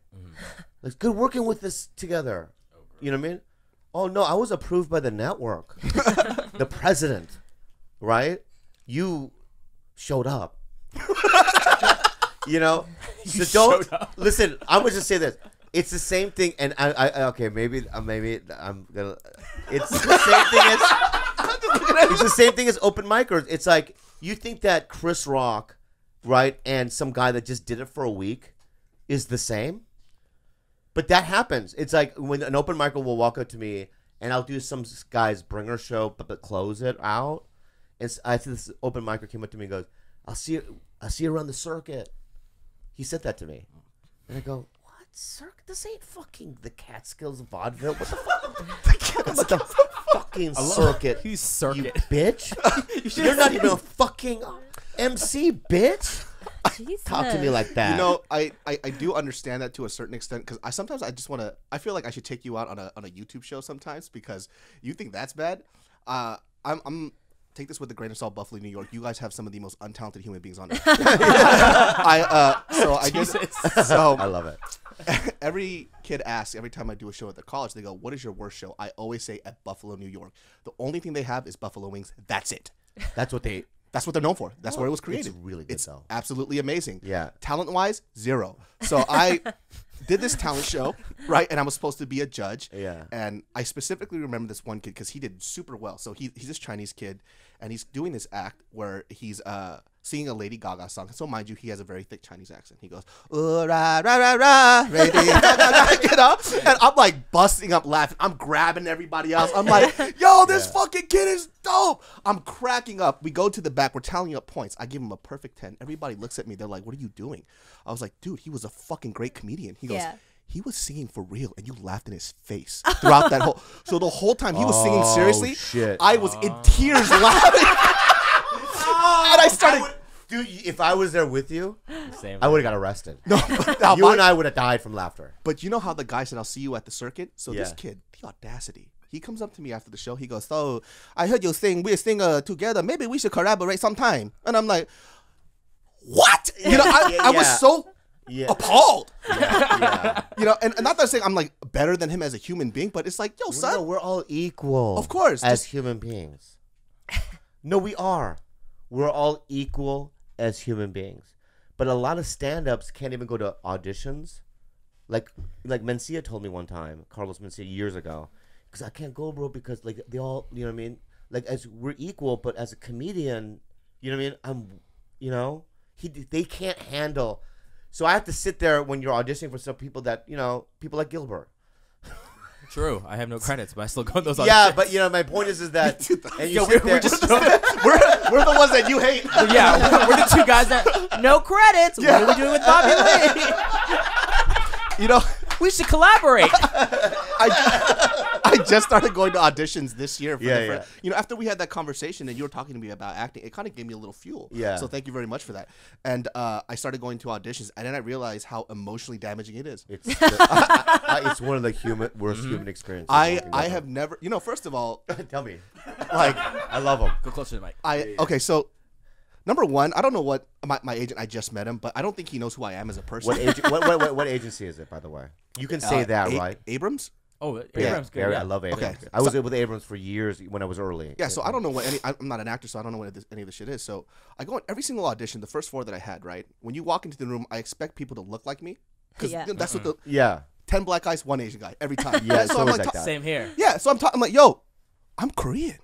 It's good working with this together. You know what I mean? Oh no, I was approved by the network, the president, right? You showed up. You know, so don't listen. I'm gonna just say this: It's the same thing, and I okay, maybe I'm gonna. It's the same thing as. It's the same thing as open micers. It's like you think that Chris Rock, right, and some guy that just did it for a week, is the same, but that happens. It's like when an open micer will walk up to me, and I'll do some guy's bringer show, but close it out. And I see this open micer came up to me and goes, "I'll see you around the circuit." He said that to me, and I go. Circuit? This ain't fucking the Catskills vaudeville. What the fuck? What's the fucking circuit? He's circuit. You bitch. You're not even a fucking MC, bitch. Jesus. Talk to me like that. You know, I do understand that to a certain extent because sometimes I just want to. I feel like I should take you out on a YouTube show sometimes because you think that's bad. I'm take this with a grain of salt, Buffalo, New York. You guys have some of the most untalented human beings on earth. I love it. Every kid asks every time I do a show at their college, they go, "What is your worst show?" I always say at Buffalo, New York. The only thing they have is buffalo wings. That's it. That's what they're known for. That's where it was created. It's really good though. Absolutely amazing. Yeah. Talent-wise, 0. So I did this talent show, right? And I was supposed to be a judge. Yeah. And I specifically remember this one kid because he did super well. So he's this Chinese kid, and he's doing this act where he's singing a Lady Gaga song. So mind you, he has a very thick Chinese accent. He goes, "Ooh, rah, rah, rah, rah, Lady Gaga," you know? And I'm like busting up laughing. I'm grabbing everybody else. I'm like, yo, this fucking kid is dope. I'm cracking up. We go to the back. We're tallying up points. I give him a perfect 10. Everybody looks at me. They're like, "What are you doing?" I was like, "Dude, he was a fucking great comedian." He goes, "He was singing for real, and you laughed in his face throughout that whole." So the whole time he was singing seriously, shit. I was in tears laughing. And I started. Dude, if I was there with you, Same. I would have got arrested. No, You and I would have died from laughter. But you know how the guy said, "I'll see you at the circuit." So this Yeah. kid, the audacity. He comes up to me after the show. He goes, "So I heard you sing. We sing together. Maybe we should collaborate sometime." And I'm like, "What?" You know, I was so appalled. Yeah. You know, and not that I'm saying I'm like better than him as a human being, but it's like, yo, son. No, we're all equal. Of course. As human beings. No, we are. We're all equal as human beings. But a lot of stand-ups can't even go to auditions. Like Mencia told me one time, Carlos Mencia years ago, because I can't go, bro, because like they all, you know what I mean? Like as we're equal, but as a comedian, you know what I mean? They can't handle. So I have to sit there when you're auditioning for some people that, people like Gilbert. True. I have no credits, but I still go on those auditions. Yeah, but my point is that and you sit there. We're the ones that you hate. Yeah, we're the two guys that no credits. What are we doing with Bobby Lee? You know, We should collaborate. I just started going to auditions this year. Yeah. You know, after we had that conversation and you were talking to me about acting, it kind of gave me a little fuel. Yeah. So thank you very much for that. And I started going to auditions, and then I realized how emotionally damaging it is. It's one of the worst human experiences. I have never, first of all, Tell me. like, I love them. Go closer to the mic. okay, so number one, I don't know what my agent. I just met him, but I don't think he knows who I am as a person. What agency is it, by the way? You can say that, right? Abrams. Oh, Yeah, Abrams good. Yeah. I love Abrams. Okay. I was with Abrams for years when I was early. Yeah, so I don't know what I'm not an actor, so I don't know what any of this shit is. So I go on every single audition, the first 4 that I had, right? When you walk into the room, I expect people to look like me. Because that's what the 10 black guys, 1 Asian guy, every time. Yeah, so it's I'm always like, like that. Same here. yeah, so I'm like, yo, I'm Korean.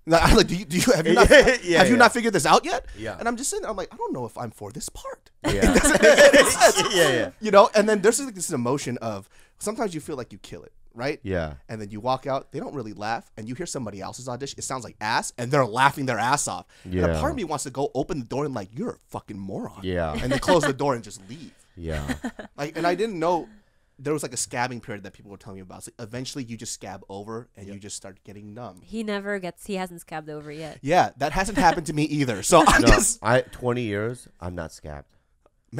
Like, I'm like, have you not figured this out yet? Yeah. And I'm just sitting there, I'm like, I don't know if I'm for this part. Yeah. Yeah. And then there's like this emotion of sometimes you feel like you kill it, right? Yeah. And then you walk out, they don't really laugh, and you hear somebody else's audition, it sounds like ass, and they're laughing their ass off. Yeah. And a part of me wants to go open the door and like, you're a fucking moron. Yeah. And then close the door and just leave. Yeah. Like, and I didn't know there was like a scabbing period that people were telling me about. So eventually you just scab over and you just start getting numb. He hasn't scabbed over yet. Yeah, that hasn't happened to me either. So I'm No, just 20 years, I'm not scabbed.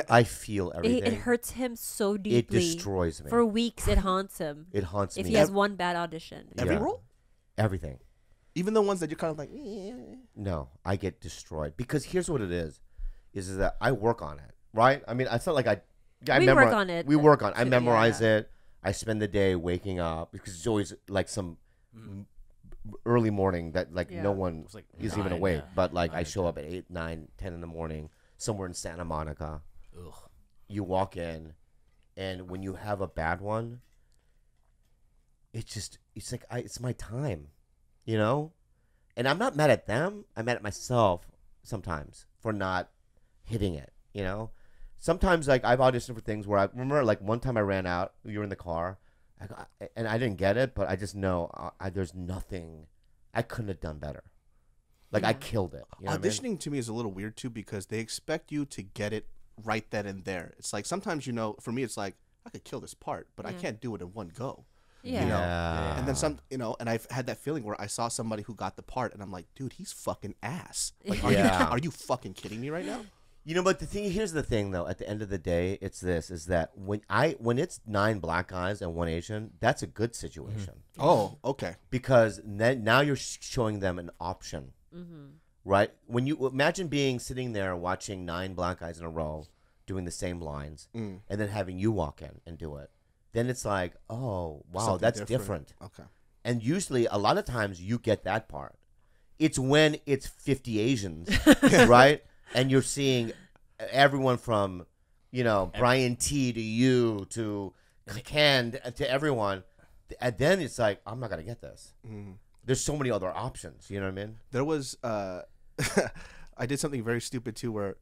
I feel everything. It hurts him so deeply. It destroys me. For weeks, it haunts him. It haunts if me. he has one bad audition. every Yeah. role? Everything. Even the ones that you're kind of like, No, I get destroyed. Because here's what it is that I work on it, right? I mean, it's not like We work on it. We work on it. I Yeah. memorize it. I spend the day waking up because it's always like some early morning that like Yeah. no one like is even 9, awake. yeah. But like 9 I or show up at 8, 9, 10 in the morning somewhere in Santa Monica. Ugh. You walk in And when you have a bad one, it's like it's my time, you know. And I'm not mad at them. I'm mad at myself sometimes for not hitting it, you know. Sometimes like I've auditioned for things where I remember like one time I ran out. You were in the car, and I didn't get it, but I just know there's nothing I couldn't have done better. Like I killed it. You know Auditioning to me is a little weird too because they expect you to get it right then and there. It's like sometimes, you know, for me it's like I could kill this part, but I can't do it in one go. Yeah. You know? And then some, you know, and I've had that feeling where I saw somebody who got the part and I'm like, dude, he's fucking ass. Like, are you fucking kidding me right now? You know, but here's the thing though. At the end of the day, it's that when it's 9 black guys and 1 Asian, that's a good situation. Oh, okay. Because now you're showing them an option, right? When you imagine sitting there watching 9 black guys in a row doing the same lines, and then having you walk in and do it, then it's like, oh wow, Something that's different. Okay. And usually, a lot of times, you get that part. It's when it's 50 Asians, right? And you're seeing everyone from, you know, Brian T to you to Ken to everyone. And then it's like, I'm not going to get this. There's so many other options. You know what I mean? There was, I did something very stupid too where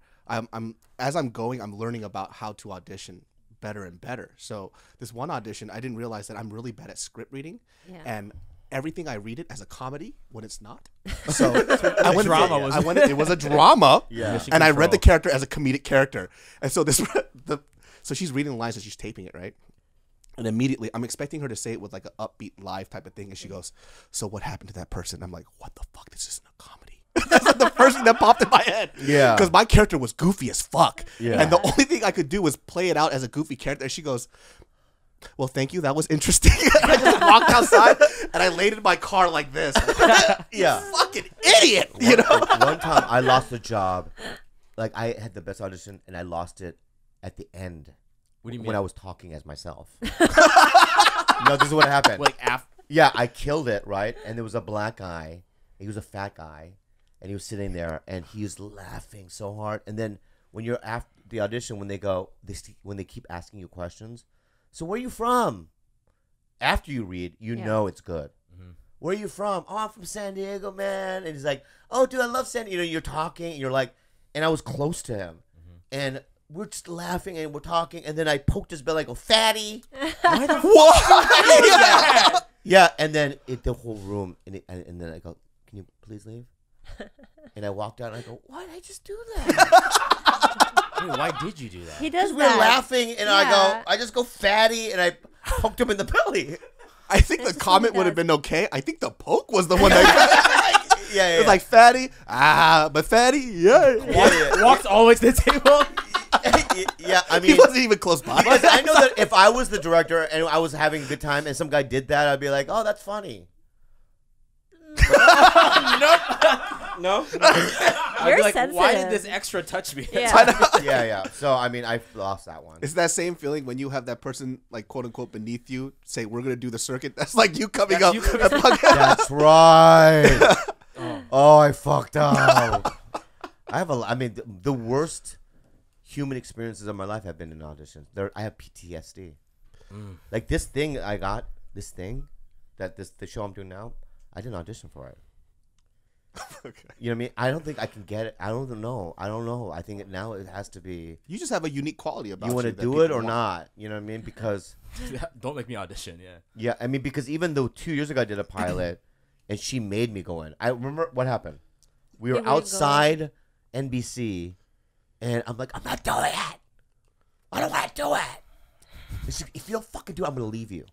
as I'm going, I'm learning about how to audition better and better. So this one audition, I didn't realize that I'm really bad at script reading. And everything I read it as a comedy when it's not. So it was a drama. And I read the character as a comedic character. And so so she's reading the lines and she's taping it, right? And immediately I'm expecting her to say it with like an upbeat live type of thing. And she goes, so what happened to that person? I'm like, what the fuck? This isn't a comedy. That's like the first thing that popped in my head. Yeah. Because my character was goofy as fuck. Yeah. And the only thing I could do was play it out as a goofy character. And she goes, well, thank you. That was interesting. I just walked outside and I laid in my car like this. Yeah. Fucking idiot. You know? One time I lost a job. Like I had the best audition and I lost it at the end. What do you mean? When I was talking as myself. No, this is what happened. Like after. Yeah, I killed it, right? And there was a black guy. He was a fat guy. And he was sitting there and he was laughing so hard. And then when you're after the audition, when they keep asking you questions, so where are you from? After you read, you know it's good. Where are you from? Oh, I'm from San Diego, man. And he's like, oh, dude, I love San Diego. You know, you're talking, and you're like, and I was close to him. And we're just laughing, and we're talking, and then I poked his belly, I go, fatty. Why the fuck? Yeah, and then the whole room, and then I go, can you please leave? And I walked out, and I go, why did I just do that? Wait, why did you do that? He does We that. were laughing, and I just go fatty, and I poked him in the belly. I think the comment would have been okay. I think the poke was the one that Yeah. It was like fatty, but fatty, yeah. Walks all the way to the table. Yeah, I mean, He wasn't even close by. but I know that if I was the director and I was having a good time and some guy did that, I'd be like, oh, that's funny. No? I'd be like, sensitive. why did this extra touch me? Yeah. Yeah. So, I mean, I lost that one. It's that same feeling when you have that person, like, quote unquote, beneath you say, we're going to do the circuit. That's like you coming up. That's right. Oh, I fucked up. I mean, the worst human experiences of my life have been in auditions. I have PTSD. Like this thing I got, the show I'm doing now, I didn't audition for it. Okay. You know what I mean? I don't think I can get it. I don't know. I think now it has to be. You just have a unique quality about you. You want to do it or not? You know what I mean? Because Don't make me audition. Yeah. yeah, I mean, because even though 2 years ago I did a pilot, and she made me go in. I remember what happened. We were You wouldn't go outside NBC, and I'm like, I'm not doing it. I don't want to do it. And she, if you don't fucking do it, I'm gonna leave you.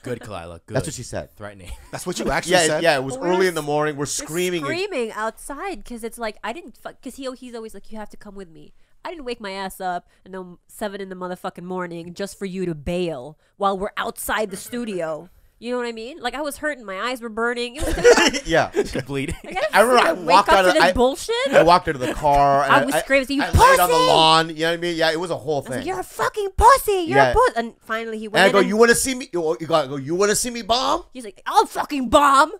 Good, Khalyla. Good. That's what she said. Threatening. That's what you actually Yeah, said? yeah. It was Well, we're early in the morning. We're screaming. Screaming outside because it's like I didn't because he's always like, you have to come with me. I didn't wake my ass up and then 7 in the motherfucking morning just for you to bail while we're outside the studio. You know what I mean? Like I was hurting, my eyes were burning. It was Yeah. Bleeding. I remember I wake walked up out to of this bullshit. I walked into the car. And I was screaming, "You I laid on the pussy!" lawn. You know what I mean? Yeah, it was a whole I was thing. like, you're a fucking pussy. You're Yeah. a pussy. And finally he and went I go, in you want to see me? You gotta go. You want to see me bomb? he's like, I'll fucking bomb.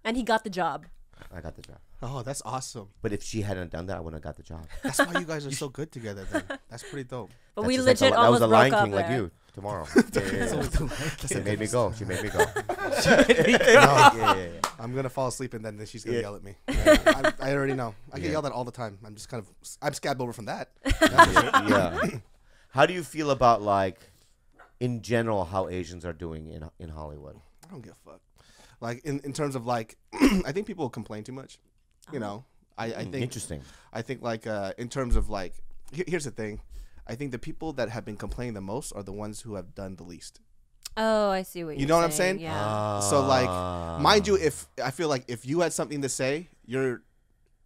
And he got the job. I got the job. Oh, that's awesome. But if she hadn't done that, I wouldn't have got the job. That's why you guys are so good together. Then that's pretty dope. But That's we just like legit that almost was a broke Lion up King like there. you tomorrow. She made me go. She made me go. I'm gonna fall asleep and then she's gonna yell at me. I already know. I get yelled at all the time. I'm scabbed over from that. Yeah. How do you feel about like, in general, how Asians are doing in Hollywood? I don't give a fuck. Like in terms of like, I think people complain too much. You know, I think Interesting. I think like in terms of like, here's the thing. I think the people that have been complaining the most are the ones who have done the least. Oh, I see what You know what I'm saying? Yeah. So like, mind you, if I feel like if you had something to say, you're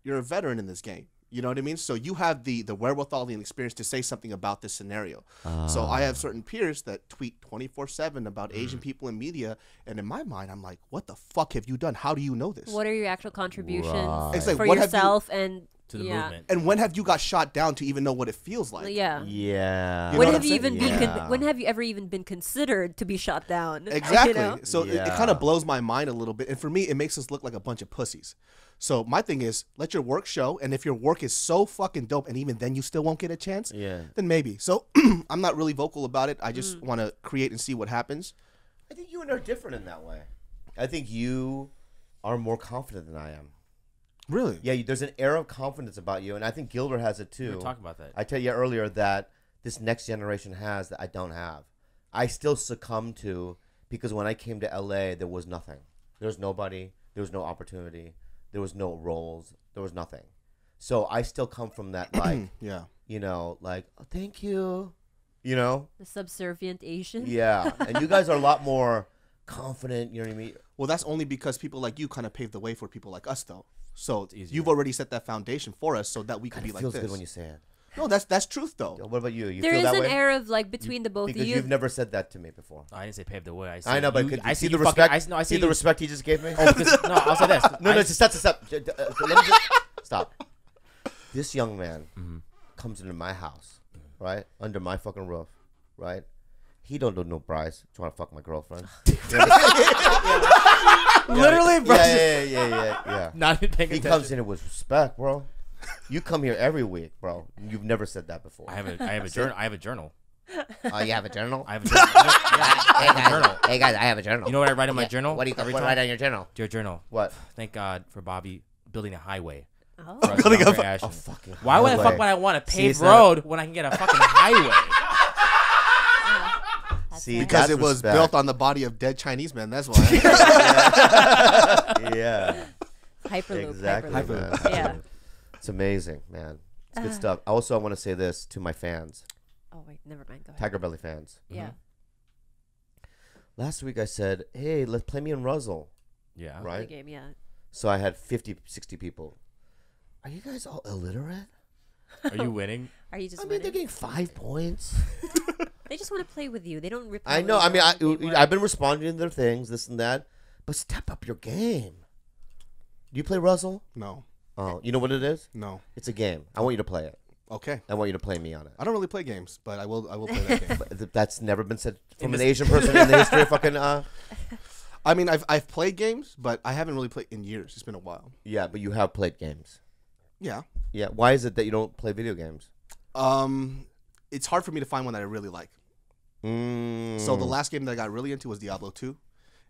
a veteran in this game. You know what I mean? So you have the wherewithal and experience to say something about this scenario. So I have certain peers that tweet 24/7 about Asian people in media, and in my mind, I'm like, what the fuck have you done? How do you know this? What are your actual contributions Right. It's like, for what have you- yourself and To the yeah. movement. And when have you got shot down to even know what it feels like? Yeah. Yeah. You know When what have I'm you even saying? been? Yeah. When have you ever even been considered to be shot down? Exactly. You know? So it Yeah. kind of blows my mind a little bit. And for me, it makes us look like a bunch of pussies. So my thing is, let your work show. And if your work is so fucking dope and even then you still won't get a chance, Yeah. then maybe. So I'm not really vocal about it. I just want to create and see what happens. I think you and I are different in that way. I think you are more confident than I am. Really? Yeah, there's an air of confidence about you, and I think Gilbert has it too. We were talking about that. I tell you earlier that this next generation has that I don't have. I still succumb to, because when I came to LA, there was nothing. There was nobody. There was no opportunity. There was no roles. There was nothing. So I still come from that, like, Yeah. you know, like, oh, thank you, you know? The subservient Asian. Yeah. And you guys are a lot more confident, you know what I mean? Well, that's only because people like you kind of paved the way for people like us, though. So easier. you've already set that foundation for us so that we can God, be it like feels this. good when you say it. No, that's truth, though. What about you? You There feel is that an way? air of like between the both of Because you. you've never said that to me before. I didn't say pave the way. I, said I know, but you, could I you see said the you fucking- respect? I See see the you- respect he just gave me? Oh, because, no, I'll say this. No, no, I- just stop. Let me just stop. This young man comes into my house, right, under my fucking roof, right. He don't do no prize trying to fuck my girlfriend. Literally, bro. Yeah. Not even paying He attention. comes in with respect, bro. You come here every week, bro. You've never said that before. I have a journal. I have a journal. Oh, you have a journal? I have a journal. I have a journal. Hey guys, I have a journal. You know what I write in my journal? What do you every what time? write on your journal? Dear journal. What? Thank God for Bobby building a highway. Oh. For us Building younger a- Ashens. fucking Why would I highway. fuck when I want a See, paved it's not a- road when I can get a fucking highway? See, nice. Because that's it was respect. built on the body of dead Chinese men. That's why. Yeah. Hyperloop. Exactly, Hyperloop. man. Yeah. It's amazing, man. It's good stuff. Also, I want to say this to my fans, Oh wait, never mind. Go ahead. TigerBelly fans. Yeah. Last week I said, hey, let's play me in Ruzzle, Yeah. The right? game. Yeah. So I had 50, 60 people. Are you guys all illiterate? Are you winning? Are you just I mean, winning? they're getting 5 points. They just want to play with you. They don't rip. I you know. I mean, anymore. I've been responding to their things, this and that. But step up your game. Do you play Ruzzle? No. Oh, you know what it is? No. It's a game. I want you to play it. Okay. I want you to play me on it. I don't really play games, but I will play that game. But that's never been said from an this- Asian person in the history of fucking. I mean, I've played games, but I haven't really played in years. It's been a while. Yeah, but you have played games. Yeah. Yeah. Why is it that you don't play video games? It's hard for me to find one that I really like. So the last game that I got really into was Diablo 2.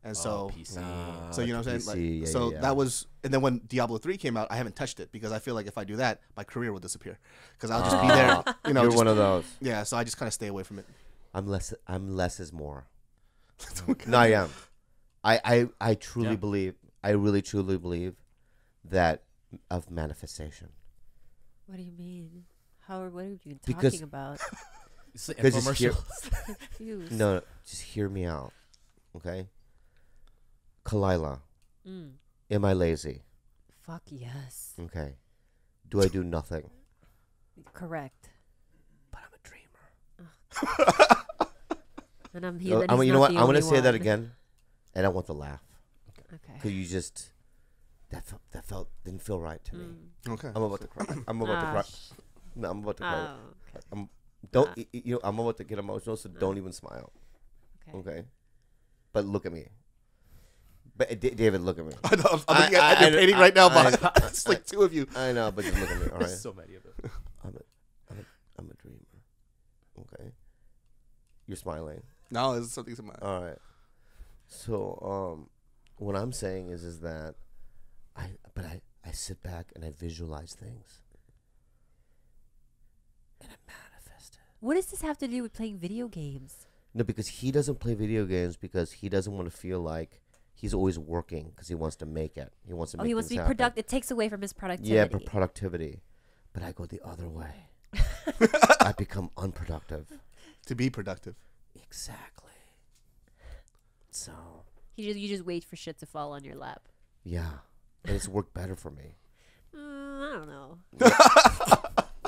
And so PC. so you know what I'm saying? PC, Like, yeah, so yeah. that was, and then when Diablo 3 came out, I haven't touched it because I feel like if I do that, my career will disappear. Because I'll just be there, you know. You're just- one of those. yeah, so I just kind of stay away from it. I'm less is more. No, I am. I truly Yeah. believe. I really truly believe that of manifestation. What do you mean? What are you Because- talking about? It's an Because it's here- infomercial. Confused. No, just hear me out, okay? Khalyla, Mm. am I lazy? Fuck yes. Okay. Do I do nothing? Correct. But I'm a dreamer. And I'm Oh, here. I mean, you know what? I'm gonna say that again, and I want the laugh. Okay. Cause you just didn't feel right to me. Mm. Okay. I'm about to cry. I'm about to Ah, cry. No, I'm about to cry. Oh, okay. Don't I'm about to get emotional, so don't even smile. Okay. Okay. But look at me. But David, look at me. I'm looking at your painting right now, but it's like two of you. I know, but just look at me. All right. So many of them. I'm a dreamer. Okay. You're smiling. No, it's something to my. All right. So, what I'm saying is that I sit back and I visualize things. And I manifest it. What does this have to do with playing video games? No, because he doesn't play video games because he doesn't want to feel like he's always working because he wants to make it. He wants to make he wants to be productive. It takes away from his productivity. Yeah, for productivity. But I go the other way. I become unproductive. To be productive. Exactly. So. You just wait for shit to fall on your lap. Yeah. And it's worked better for me. I don't know.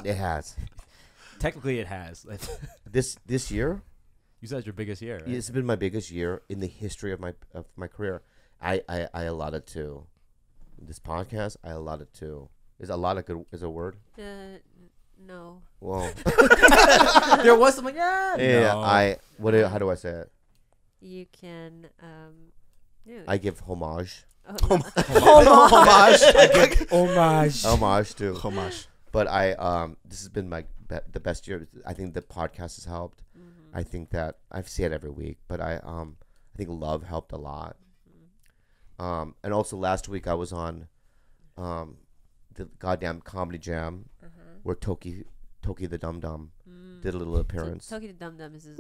It has. Technically, it has. This year. You said it's your biggest year. Right? It's been my biggest year in the history of my career. I allotted to this podcast. I allotted to is a lot of good is a word. No. Well, there was something. Yeah. No. How do I say it? You can. I give homage. Homage. I give Homage. homage to Homage. But this has been the best year. I think the podcast has helped. Mm-hmm. I think that I say it every week, but I think love helped a lot. Mm-hmm. And also last week I was on the goddamn Comedy Jam where Toki the Dum Dum did a little appearance. Toki the Dum Dum is his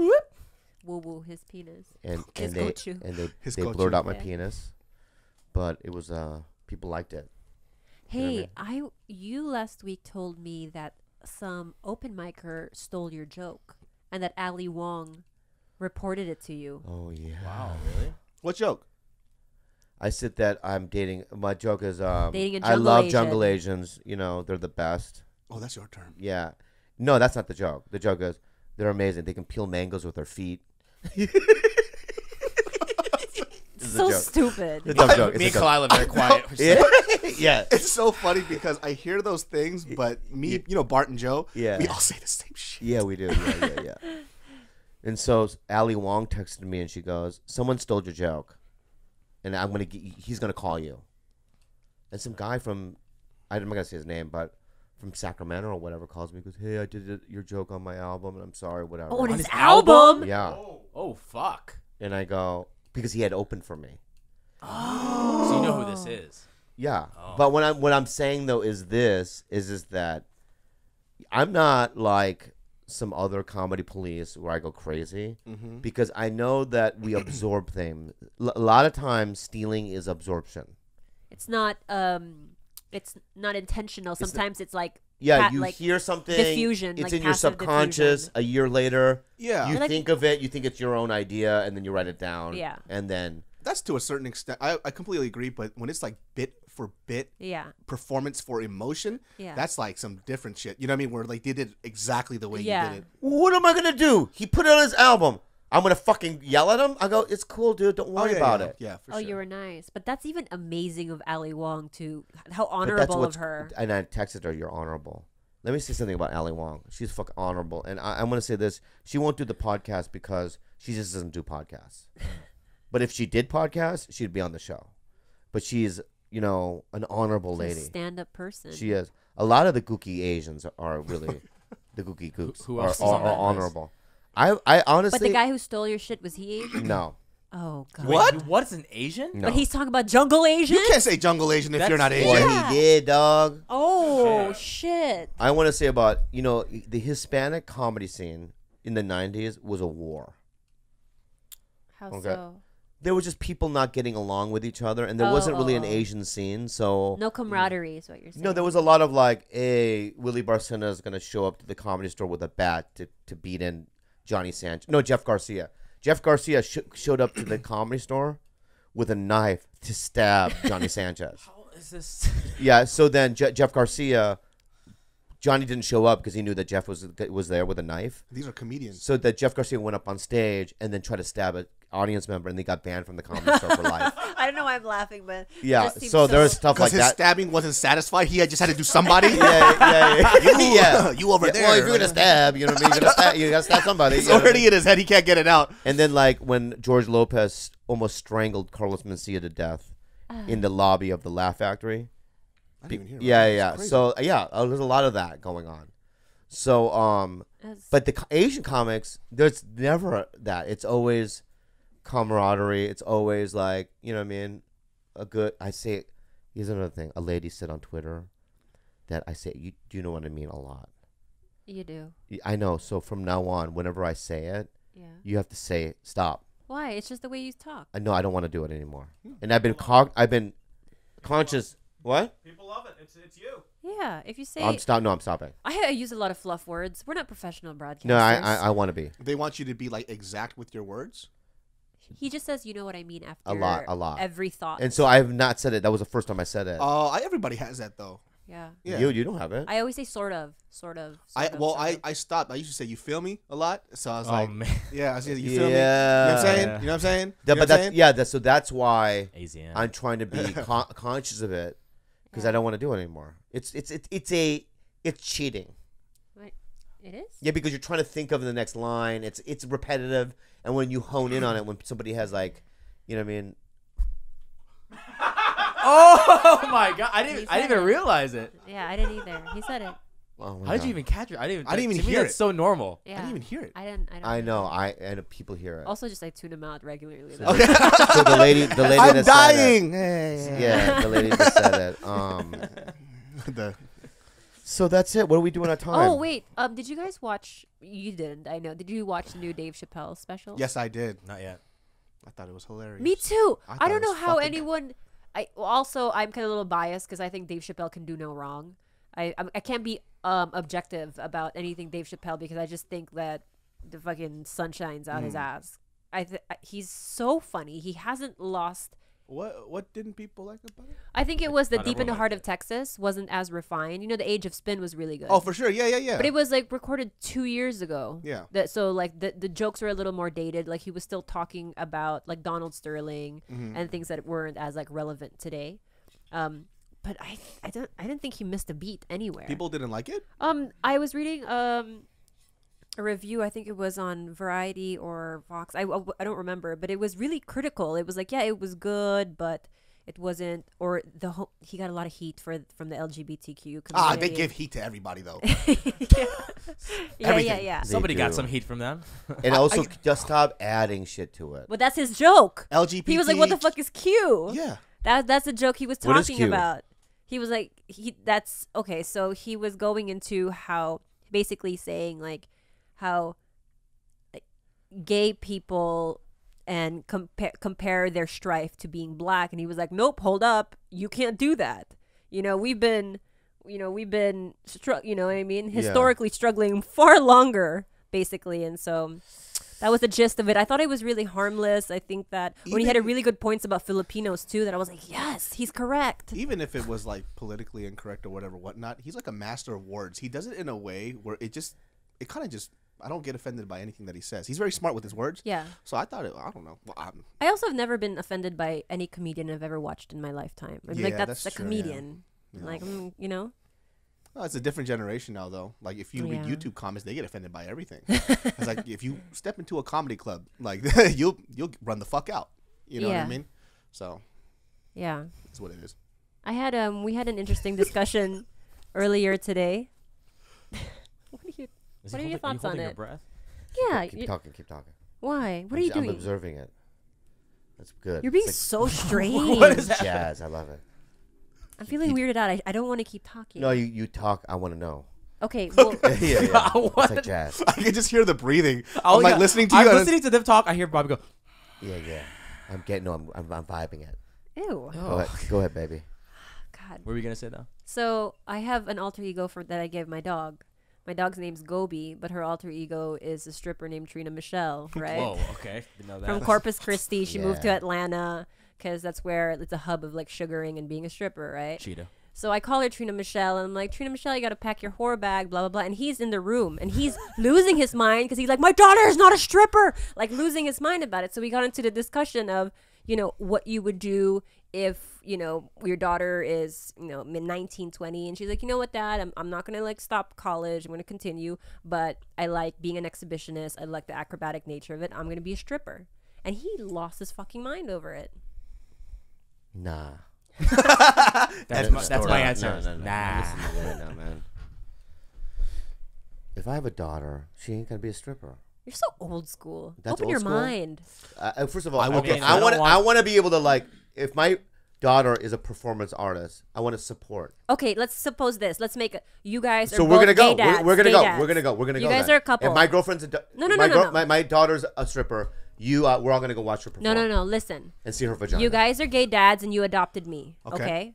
woo his penis. And His they gochu. and they His blurred gochu. out my penis, but it was people liked it. Hey, you last week told me that some open micer stole your joke, and that Ali Wong reported it to you. Oh yeah. Wow, really? What joke? I said that I'm dating. My joke is Dating a I jungle love Asian. jungle Asians. You know, they're the best. Oh, that's your term. Yeah. No, that's not the joke. The joke is they're amazing. They can peel mangoes with their feet. So stupid. It's a dumb joke. Me and It's a dumb- Khalyla very quiet. Yeah. Yeah. It's so funny because I hear those things, but me, Bart and Joe, Yeah. we all say the same shit. Yeah, we do. Yeah. And so Ali Wong texted me and she goes, "Someone stole your joke, and he's gonna call you." And some guy from, I'm not gonna say his name, but from Sacramento or whatever calls me. Goes, "Hey, I did your joke on my album, and I'm sorry, whatever." Oh, on On his his album? Yeah. Oh fuck. And I go because he had opened for me. So you know who this is. Yeah. Oh. But what I'm saying though is that I'm not like some other comedy police where I go crazy because I know that we absorb things. A lot of times stealing is absorption. It's not intentional. Sometimes it's like Yeah, you like hear something, diffusion, it's like in your passive subconscious. diffusion. A year later, Yeah. you Like- think of it, you think it's your own idea, and then you write it down. Yeah. And then That's to a certain extent. I completely agree, but when it's like bit for bit, yeah. performance for emotion, Yeah. that's like some different shit. You know what I mean? Where like they did exactly the way Yeah. you did it. what am I gonna do? He put it on his album. I'm gonna fucking yell at him. I go, "It's cool, dude. Don't worry about it." Yeah, for Oh, sure. you were nice, but that's even amazing of Ali Wong to how But that's honorable what's- of her. And I texted her, "You're honorable." Let me say something about Ali Wong. She's fucking honorable, and I'm gonna say this: she won't do the podcast because she just doesn't do podcasts. But if she did podcasts, she'd be on the show. But she's, an honorable lady. Stand-up person. She is. A lot of the gooky Asians are really the gooky gooks Who are else is on that list? honorable. I honestly But the guy who stole your shit, was he Asian? no. Oh god. What? What's an Asian? No. But he's talking about jungle Asian. You can't say jungle Asian if you're not That's- Asian. What Yeah. he did, dog. Oh shit. I want to say about the Hispanic comedy scene in the 90s was a war. How Okay. so? There was just people not getting along with each other, and there wasn't really an oh. Asian scene. So No camaraderie is what you're saying. no, there was a lot of like, hey, Willie Barcena is gonna show up to the Comedy Store with a bat to beat in Johnny Sanchez. No, Jeff Garcia. Jeff Garcia showed up to the Comedy Store with a knife to stab Johnny Sanchez. How is this? Yeah, so then Jeff Garcia, Johnny didn't show up because he knew that Jeff was there with a knife. These are comedians. So that Jeff Garcia went up on stage and then tried to stab an audience member, and they got banned from the Comedy Store for life. I don't know why I'm laughing, but Yeah, it just so seems there's stuff Because like his that. stabbing wasn't satisfied. He had just had to do somebody. Yeah. You over there. Well, if you're gonna stab, you gotta stab somebody. It's already in his head. He can't get it out. And then like when George Lopez almost strangled Carlos Mencia to death in the lobby of the Laugh Factory. I didn't even hear about Yeah, that. yeah. That's crazy. So there's a lot of that going on. So but the Asian comics, there's never that. It's always camaraderie. It's always like, you know what I mean? I say, here's another thing. A lady said on Twitter that I say, you do know what I mean a lot. You do. I know. So from now on, whenever I say it, Yeah. you have to say stop. Why? It's just the way you talk. I know I don't want to do it anymore. And I've been conscious. What? People love it. It's you. Yeah. If you say, I'm stopping. I use a lot of fluff words. We're not professional broadcasters. No, I want to be. They want you to be like exact with your words. He just says, you know what I mean after A lot. every thought. And so I have not said it. That was the first time I said it. Everybody has that though. yeah. Yeah. You don't have it. I always say sort of. I stopped. I used to say you feel me a lot. So I was like, man. yeah, I said you feel me. You know what I'm saying? You know what I'm saying? Yeah, You know but what I'm saying? so that's why AZN. I'm trying to be conscious of it because I don't want to do it anymore. It's cheating. Wait, it is? Yeah, because you're trying to think of the next line. It's repetitive, and when you hone in on it, when somebody has like, you know what I mean? Oh my god! I didn't even realize it. Yeah, I didn't either. He said it. Oh my How did God. you even catch it? I didn't even to me, hear that's it. so normal. Yeah. I didn't even hear it. I don't I know. And people hear it. Also, just I tune him out regularly. So the lady I'm that dying. said it. Yeah, the lady that said it. The So that's it. What are we doing our time? Oh wait, did you guys watch? You didn't. I know. Did you watch the new Dave Chappelle special? Yes, I did. Not yet. I thought it was hilarious. Me too. I I thought don't it know was how fucking- anyone. Also I'm kind of a little biased because I think Dave Chappelle can do no wrong. I can't be objective about anything Dave Chappelle because I just think that the fucking sun shines out his ass. He's so funny. He hasn't lost. What didn't people like about it? I think it was the Not Deep in the everyone Heart liked of Texas wasn't as refined. You know, The Age of Spin was really good. Oh, for sure. Yeah. But it was like recorded 2 years ago. Yeah. So like the jokes were a little more dated. Like he was still talking about like Donald Sterling and things that weren't as like relevant today. But I didn't think he missed a beat anywhere. People didn't like it. I was reading a review. I think it was on Variety or Vox. I don't remember, but it was really critical. It was like, yeah, it was good, but it wasn't. Or he got a lot of heat from the LGBTQ community. They give heat to everybody though. yeah. Somebody got do. some heat from them. And also, just stop adding shit to it. But that's his joke. LGBT. He was like, "What the fuck is Q?" Yeah. That's the joke he was What is talking Q? about. He was like, that's okay. So he was going into how basically saying like how like, gay people and compare their strife to being black, and he was like, nope, hold up, you can't do that. We've been historically struggling far longer, basically, and so. That was the gist of it. I thought it was really harmless. I think that when he had a really good points about Filipinos too, that I was like, yes, he's correct. Even if it was like politically incorrect or whatnot, he's like a master of words. He does it in a way where it kind of just, I don't get offended by anything that he says. He's very smart with his words. Yeah. So I thought I don't know. Well, I also have never been offended by any comedian I've ever watched in my lifetime. I'm like, Yeah, that's a that's true, comedian. yeah. Like, Oh, it's a different generation now, though. Like, if you read Yeah. YouTube comments, they get offended by everything. It's like if you step into a comedy club, like you'll run the fuck out. You know what I Yeah. mean? So yeah. that's what it is. We had an interesting discussion earlier today. What are your thoughts on Your it? breath? Yeah. Keep talking. Why? What are you I'm doing? observing it. That's good. You're being It's so strange. What is like that? jazz. I love it. I'm feeling weirded out. I don't want to keep talking. No, you talk. I want to know. Okay. Well, yeah. What? It's like jazz. I can just hear the breathing. Oh, I'm like yeah. listening to I'm you. and listening to them talk. I hear Bobby go. Yeah. I'm vibing it. ew. Go ahead, baby. God. What were you gonna say though? So I have an alter ego that I gave my dog. My dog's name's Gobi, but her alter ego is a stripper named Trina Michelle, right? Whoa. Okay. Didn't know that. From Corpus Christi. She moved to Yeah. Atlanta because that's where it's a hub of like sugaring and being a stripper, right? Cheetah. So I call her Trina Michelle, and I'm like, Trina Michelle, you got to pack your whore bag, blah, blah, blah. And he's in the room, and he's losing his mind because he's like, my daughter is not a stripper, like losing his mind about it. So we got into the discussion of, what you would do if, your daughter is, mid 19, 20. And she's like, you know what, Dad, I'm not going to like stop college. I'm going to continue. But I like being an exhibitionist. I like the acrobatic nature of it. I'm going to be a stripper. and he lost his fucking mind over it. Nah. That's my answer. No. Nah. Listen to me right now, man. If I have a daughter, she ain't gonna be a stripper. You're so old school. That's Open old your school? mind. First of all, I I want to be able to like, if my daughter is a performance artist, I want to support. Okay, let's suppose this. Let's make you guys. So are we're both gonna go. gay dads, We're gonna gay go. dads. We're gonna go. We're gonna go. You guys then. are a couple. If my girlfriend's No. my daughter's a stripper. We're all gonna go watch her perform. No. Listen. And see her vagina. You guys are gay dads, and you adopted me. Okay. Okay.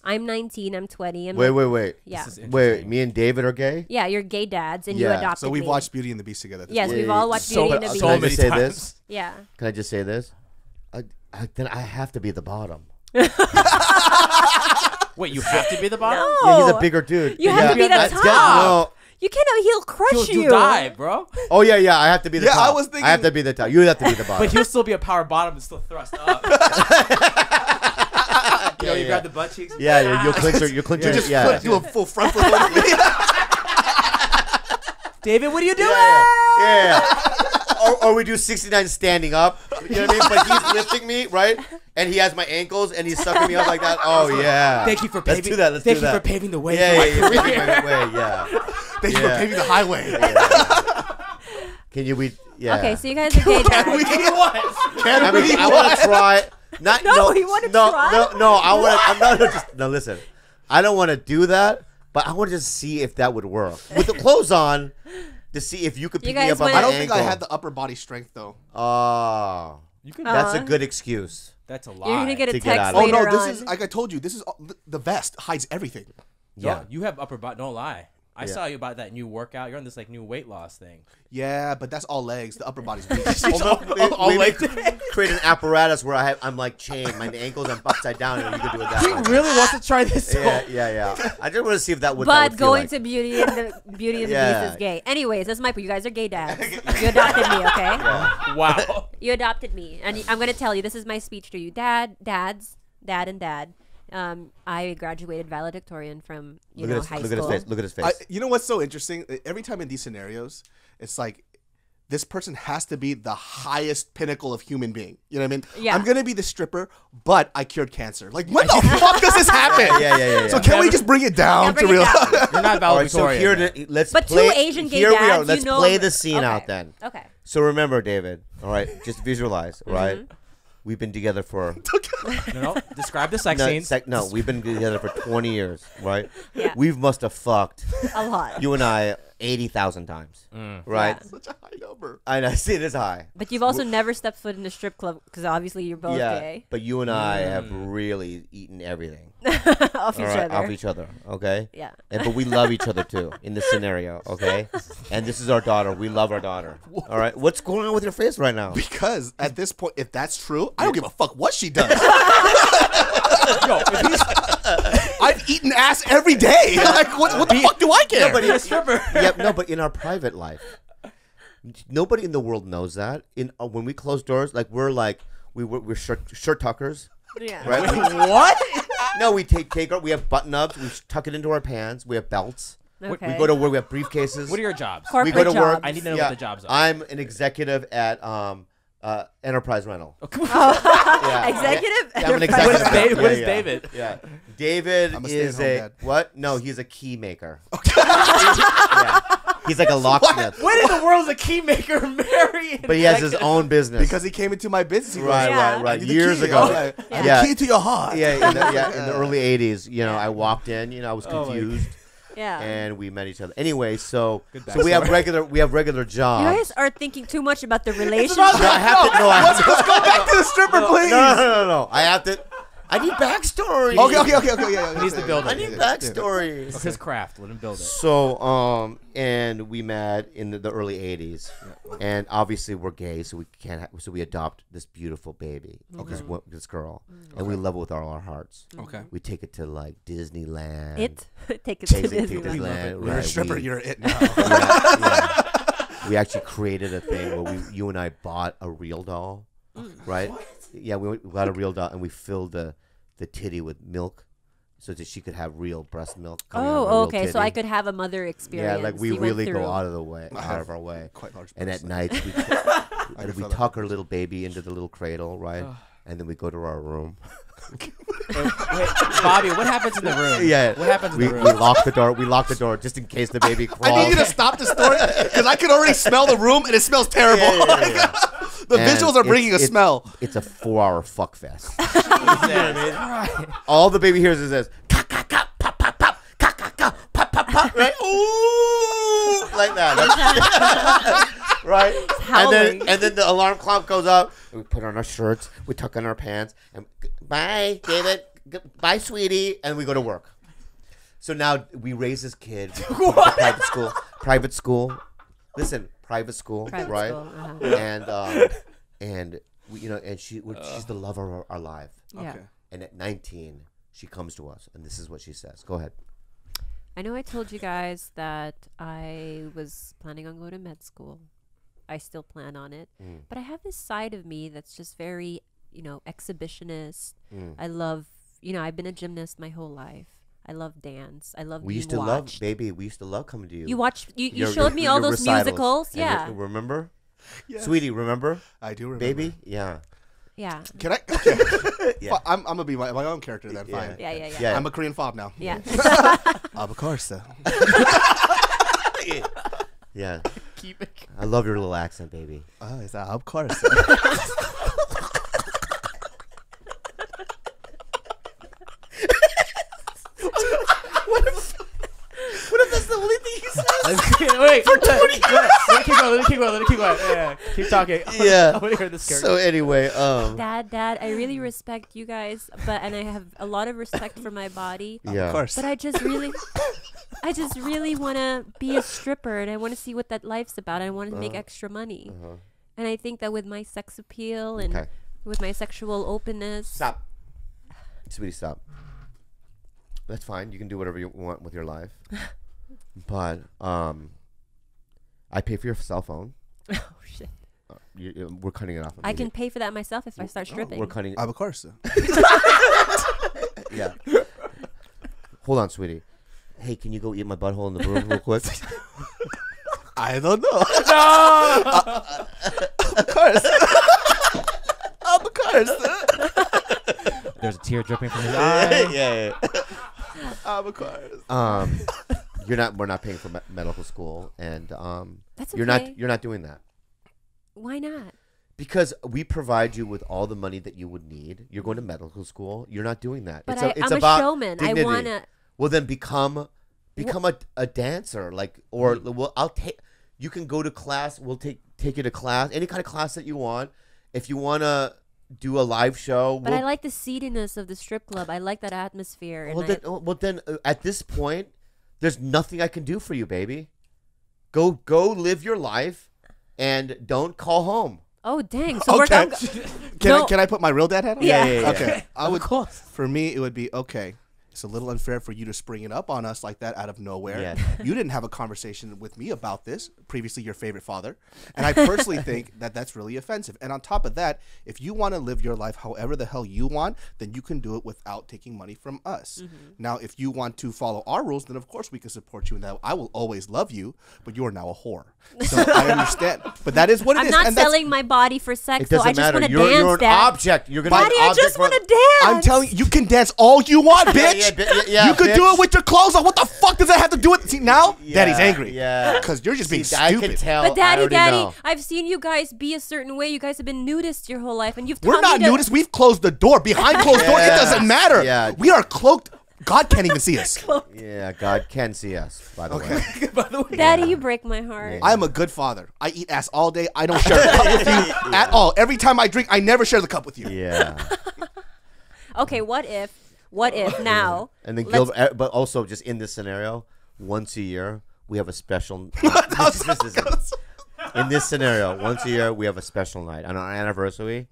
I'm 19. I'm 20. Wait. Yeah. Wait, me and David are gay? Yeah, you're gay dads, and you Yeah. adopted So we've me. watched Beauty and the Beast together. Yes, we've all watched So- Beauty and the Beast. so Can I many just say times. this? Yeah. Can I just say this? Then I have to be the bottom. Wait, you have to be the bottom? No. Yeah, he's a bigger dude. You have to be the I- top. You cannot. He'll crush You'll you. die, bro. Oh yeah. I have to be the Yeah, top. I was thinking- I have to be the top. You have to be the bottom. But he'll still be a power bottom and still thrust up. You grab the butt cheeks. yeah, you'll clinch her. You'll clinch her. Just Yeah. do a full front flip over me. David, what are you doing? Yeah. Or we do 69 standing up. You know what I mean? But he's lifting me, right? And he has my ankles and he's sucking me up like that. Oh yeah. Thank you for paving. Let's do that. Let's thank do you that. for paving the way Yeah, for my yeah, career. paving my way. Yeah. Thank you for Yeah. paving the highway. Can you? Yeah. Okay, so you guys are gay dads. I mean, I want to try. Not No, you wanna try? No. I want. I'm not just. No, listen. I don't want to do that, but I want to just see if that would work with the clothes on, to see if you could pick me guys up on wanna- my I don't think I ankle. had the upper body strength though. Oh, You can. that's a good excuse. That's a lie. You're gonna get a To get out text of Oh it. no, later this on. is like I told you. This is the vest hides everything. Yeah. You have upper body. Don't lie. I Yeah. saw you about that new workout. You're on this like new weight loss thing. Yeah, but that's all legs. The upper body's weak. Maybe create an apparatus where I'm like chained, my ankles I'm upside down, and you can do it that He way. really wants to try this. Yeah. I just want to see if that would. But going to Beauty and the Beast Yeah. is gay. Anyways, that's my point. You guys are gay dads. You adopted me, okay? Wow. You adopted me, and I'm gonna tell you. This is my speech to you, dad, and dad. I graduated valedictorian from high Look at his school. face. Look at his face. You know what's so interesting? Every time in these scenarios, it's like this person has to be the highest pinnacle of human being. You know what I mean? Yeah. I'm gonna be the stripper, but I cured cancer. Like, when the fuck does this happen? Yeah. So can we just bring it down Yeah, bring to it real? down. You're not All right, so valedictorian. here, let's But play. two Asian gay here we are. dads, Let's you know. play the scene Okay. out then. Okay. So remember, David. All right, just visualize. All right, we've been together for No. Describe the sex scenes. we've been together for 20 years. Right? Yeah. We must have fucked A lot. you and I 80,000 times. Right? Yeah. Such a high number. I know. See, it is high. But you've also never stepped foot in a strip club because obviously you're both gay. But you and I have really eaten everything Off each all right, other. off each other. Okay. Yeah. But we love each other too in this scenario. Okay. And this is our daughter. We love our daughter. All right. What's going on with your face right now? Because at this point, if that's true, I don't give a fuck what she does. Yo, if he's I've eaten ass every day. Like, what the fuck do I care? but a stripper. But in our private life, nobody in the world knows that. When we close doors, like we're shirt tuckers, Yeah. right? What? No, we we have button ups. We tuck it into our pants. We have belts. Okay. We go to work. We have briefcases. What are your jobs? we Corporate go to work. jobs. I need to know what the jobs are. I'm an executive at Enterprise Rental. Executive? Yeah, I'm an Enterprise executive. What is Dave- Yeah, what is yeah. David? Yeah, David I'm a is stay-at-home dad. what? No, he's a key maker. Yeah. He's like a locksmith, When in the world is a key maker married? but he has his own business. because he came into my business. He goes, Right, Yeah. "I right. need the Years key." ago. I'm like, "I'm Yeah. the key to your heart. Yeah, in the early '80s, I walked in, I was confused, Yeah. and we met each other. Anyway, so we backstory. have regular You jobs. guys are thinking too much about the relationship. No, I have to. No, I have to. Let's go back to the stripper, please. No. I have to. I need backstory. Okay. Yeah. He needs to build I it. need backstory. It's his craft. Let him build it. So, and we met in the early '80s, and obviously we're gay, so we can't. So we adopt this beautiful baby, this girl, and we love it with all our hearts. Okay. We take it to like Disneyland. Take it to Take it to Disneyland. Disneyland. You're a Right, stripper. we- You're it now. yeah. We actually created a thing where you and I bought a real doll, right? Yeah, we got a real doll, and we filled the titty with milk, so that she could have real breast milk. coming out of a Oh, real okay. So I titty. could have a mother experience. Yeah, like we You went really go through. out of our way. Quite large. And at breasts. night, And we feel that. tuck our little baby into the little cradle, right? And then we go to our room. Wait, Bobby, what happens in the room? Yeah. What happens in We the room? lock the door. We lock the door just in case the baby crawls. I need you to stop the story because I can already smell the room and it smells terrible. Yeah. The And visuals are bringing a smell. It's a 4-hour fuck fest. You know what I mean? All the baby hears is this. Ka, ka, ka, pop, pop, pop, ka, ka, ka, pop, pop, pop, right? Ooh, like that. Right? And then the alarm clock goes up. We put on our shirts. We tuck on our pants. And bye, David. Bye, sweetie. And we go to work. So now we raise this kid. We put him to private school. Private school. Listen, private school, right? School, And we, you know, and she's the love of our life. Yeah. Okay. And at 19, she comes to us, and this is what she says. Go ahead. I know I told you guys that I was planning on going to med school. I still plan on it. But I have this side of me that's just very, exhibitionist. I love, I've been a gymnast my whole life. I love dance. I love We being used to watched. we used to love coming to you. You watched, you Your- showed me all your those recitals. musicals. And Yeah. remember? Yes. Sweetie, remember? I do remember. Baby? Yeah. Yeah. Can I? Okay. Yeah. I'm gonna be my own character then. Fine. Yeah. I'm a Korean fob now. Yeah. Of course. Yeah. Keep it. I love your little accent, baby. Oh, is that of course? What if that's the only thing you said? Wait, let it keep going. Yeah, keep talking. Yeah. I want to hear this character. So anyway, Dad, I really respect you guys, and I have a lot of respect for my body. yeah. Of course. But I just really want to be a stripper, and I want to see what that life's about. I want to make extra money. And I think that with my sex appeal and Okay. with my sexual openness. Stop. Sweetie, stop. That's fine. You can do whatever you want with your life. But I pay for your cell phone. Oh, shit. We're cutting it off. I can pay for that myself if I start stripping. We're cutting it. Of course. Yeah. Hold on, sweetie. Hey, can you go eat my butthole in the room real quick? I don't know. No! Of course. Of course. There's a tear dripping from his eye. Yeah. Of course. We're not paying for medical school, and That's you're okay. not doing that Why not? because we provide you with all the money that you would need. You're going to medical school. You're not doing that. But it's I'm about a showman. dignity. I want to. Well, then become a dancer, I'll take. You can go to class. We'll take you to class, any kind of class that you want. If you want to do a live show, But I like the seediness of the strip club. I like that atmosphere. And well then, at this point, there's nothing I can do for you, baby. Go live your life, and don't call home. oh, dang. So Okay. No. Can I put my real dad hat on? Yeah. Okay. Of course. For me, it would be okay. It's a little unfair for you to spring it up on us like that out of nowhere. Yeah. You didn't have a conversation with me about this, previously your favorite father. And I personally think that that's really offensive. And on top of that, if you want to live your life however the hell you want, then you can do it without taking money from us. Now, if you want to follow our rules, then of course we can support you in that. I will always love you, but you are now a whore. So I understand. But that is what it I'm is. not and that's- selling my body for sex, It so doesn't I just matter. want to You're dance, an Dad. object. You're gonna Daddy, be an I object just for- want to dance. I'm telling you, you can dance all you want, bitch. Yeah, You could do it with your clothes on. What the fuck does that have to do with? See, now Yeah, Daddy's angry. Yeah, Because you're just being I stupid. can tell. But I already Daddy, know. I've seen you guys be a certain way. You guys have been nudists your whole life, and you've We're taught not me to- nudists. We've closed the door. Behind closed door, it Yeah. doesn't matter. Yeah. We are cloaked. God can't even see us. Yeah, God can see us. By the way. By the way. Daddy, you break my heart. Yeah. I am a good father. I eat ass all day. I don't share the cup with you at all. Every time I drink, I never share the cup with you. Yeah. Okay, what if now? And then let's- Gilbert, but also just in this scenario, once a year we have a special. In this scenario, once a year we have a special night on our anniversary.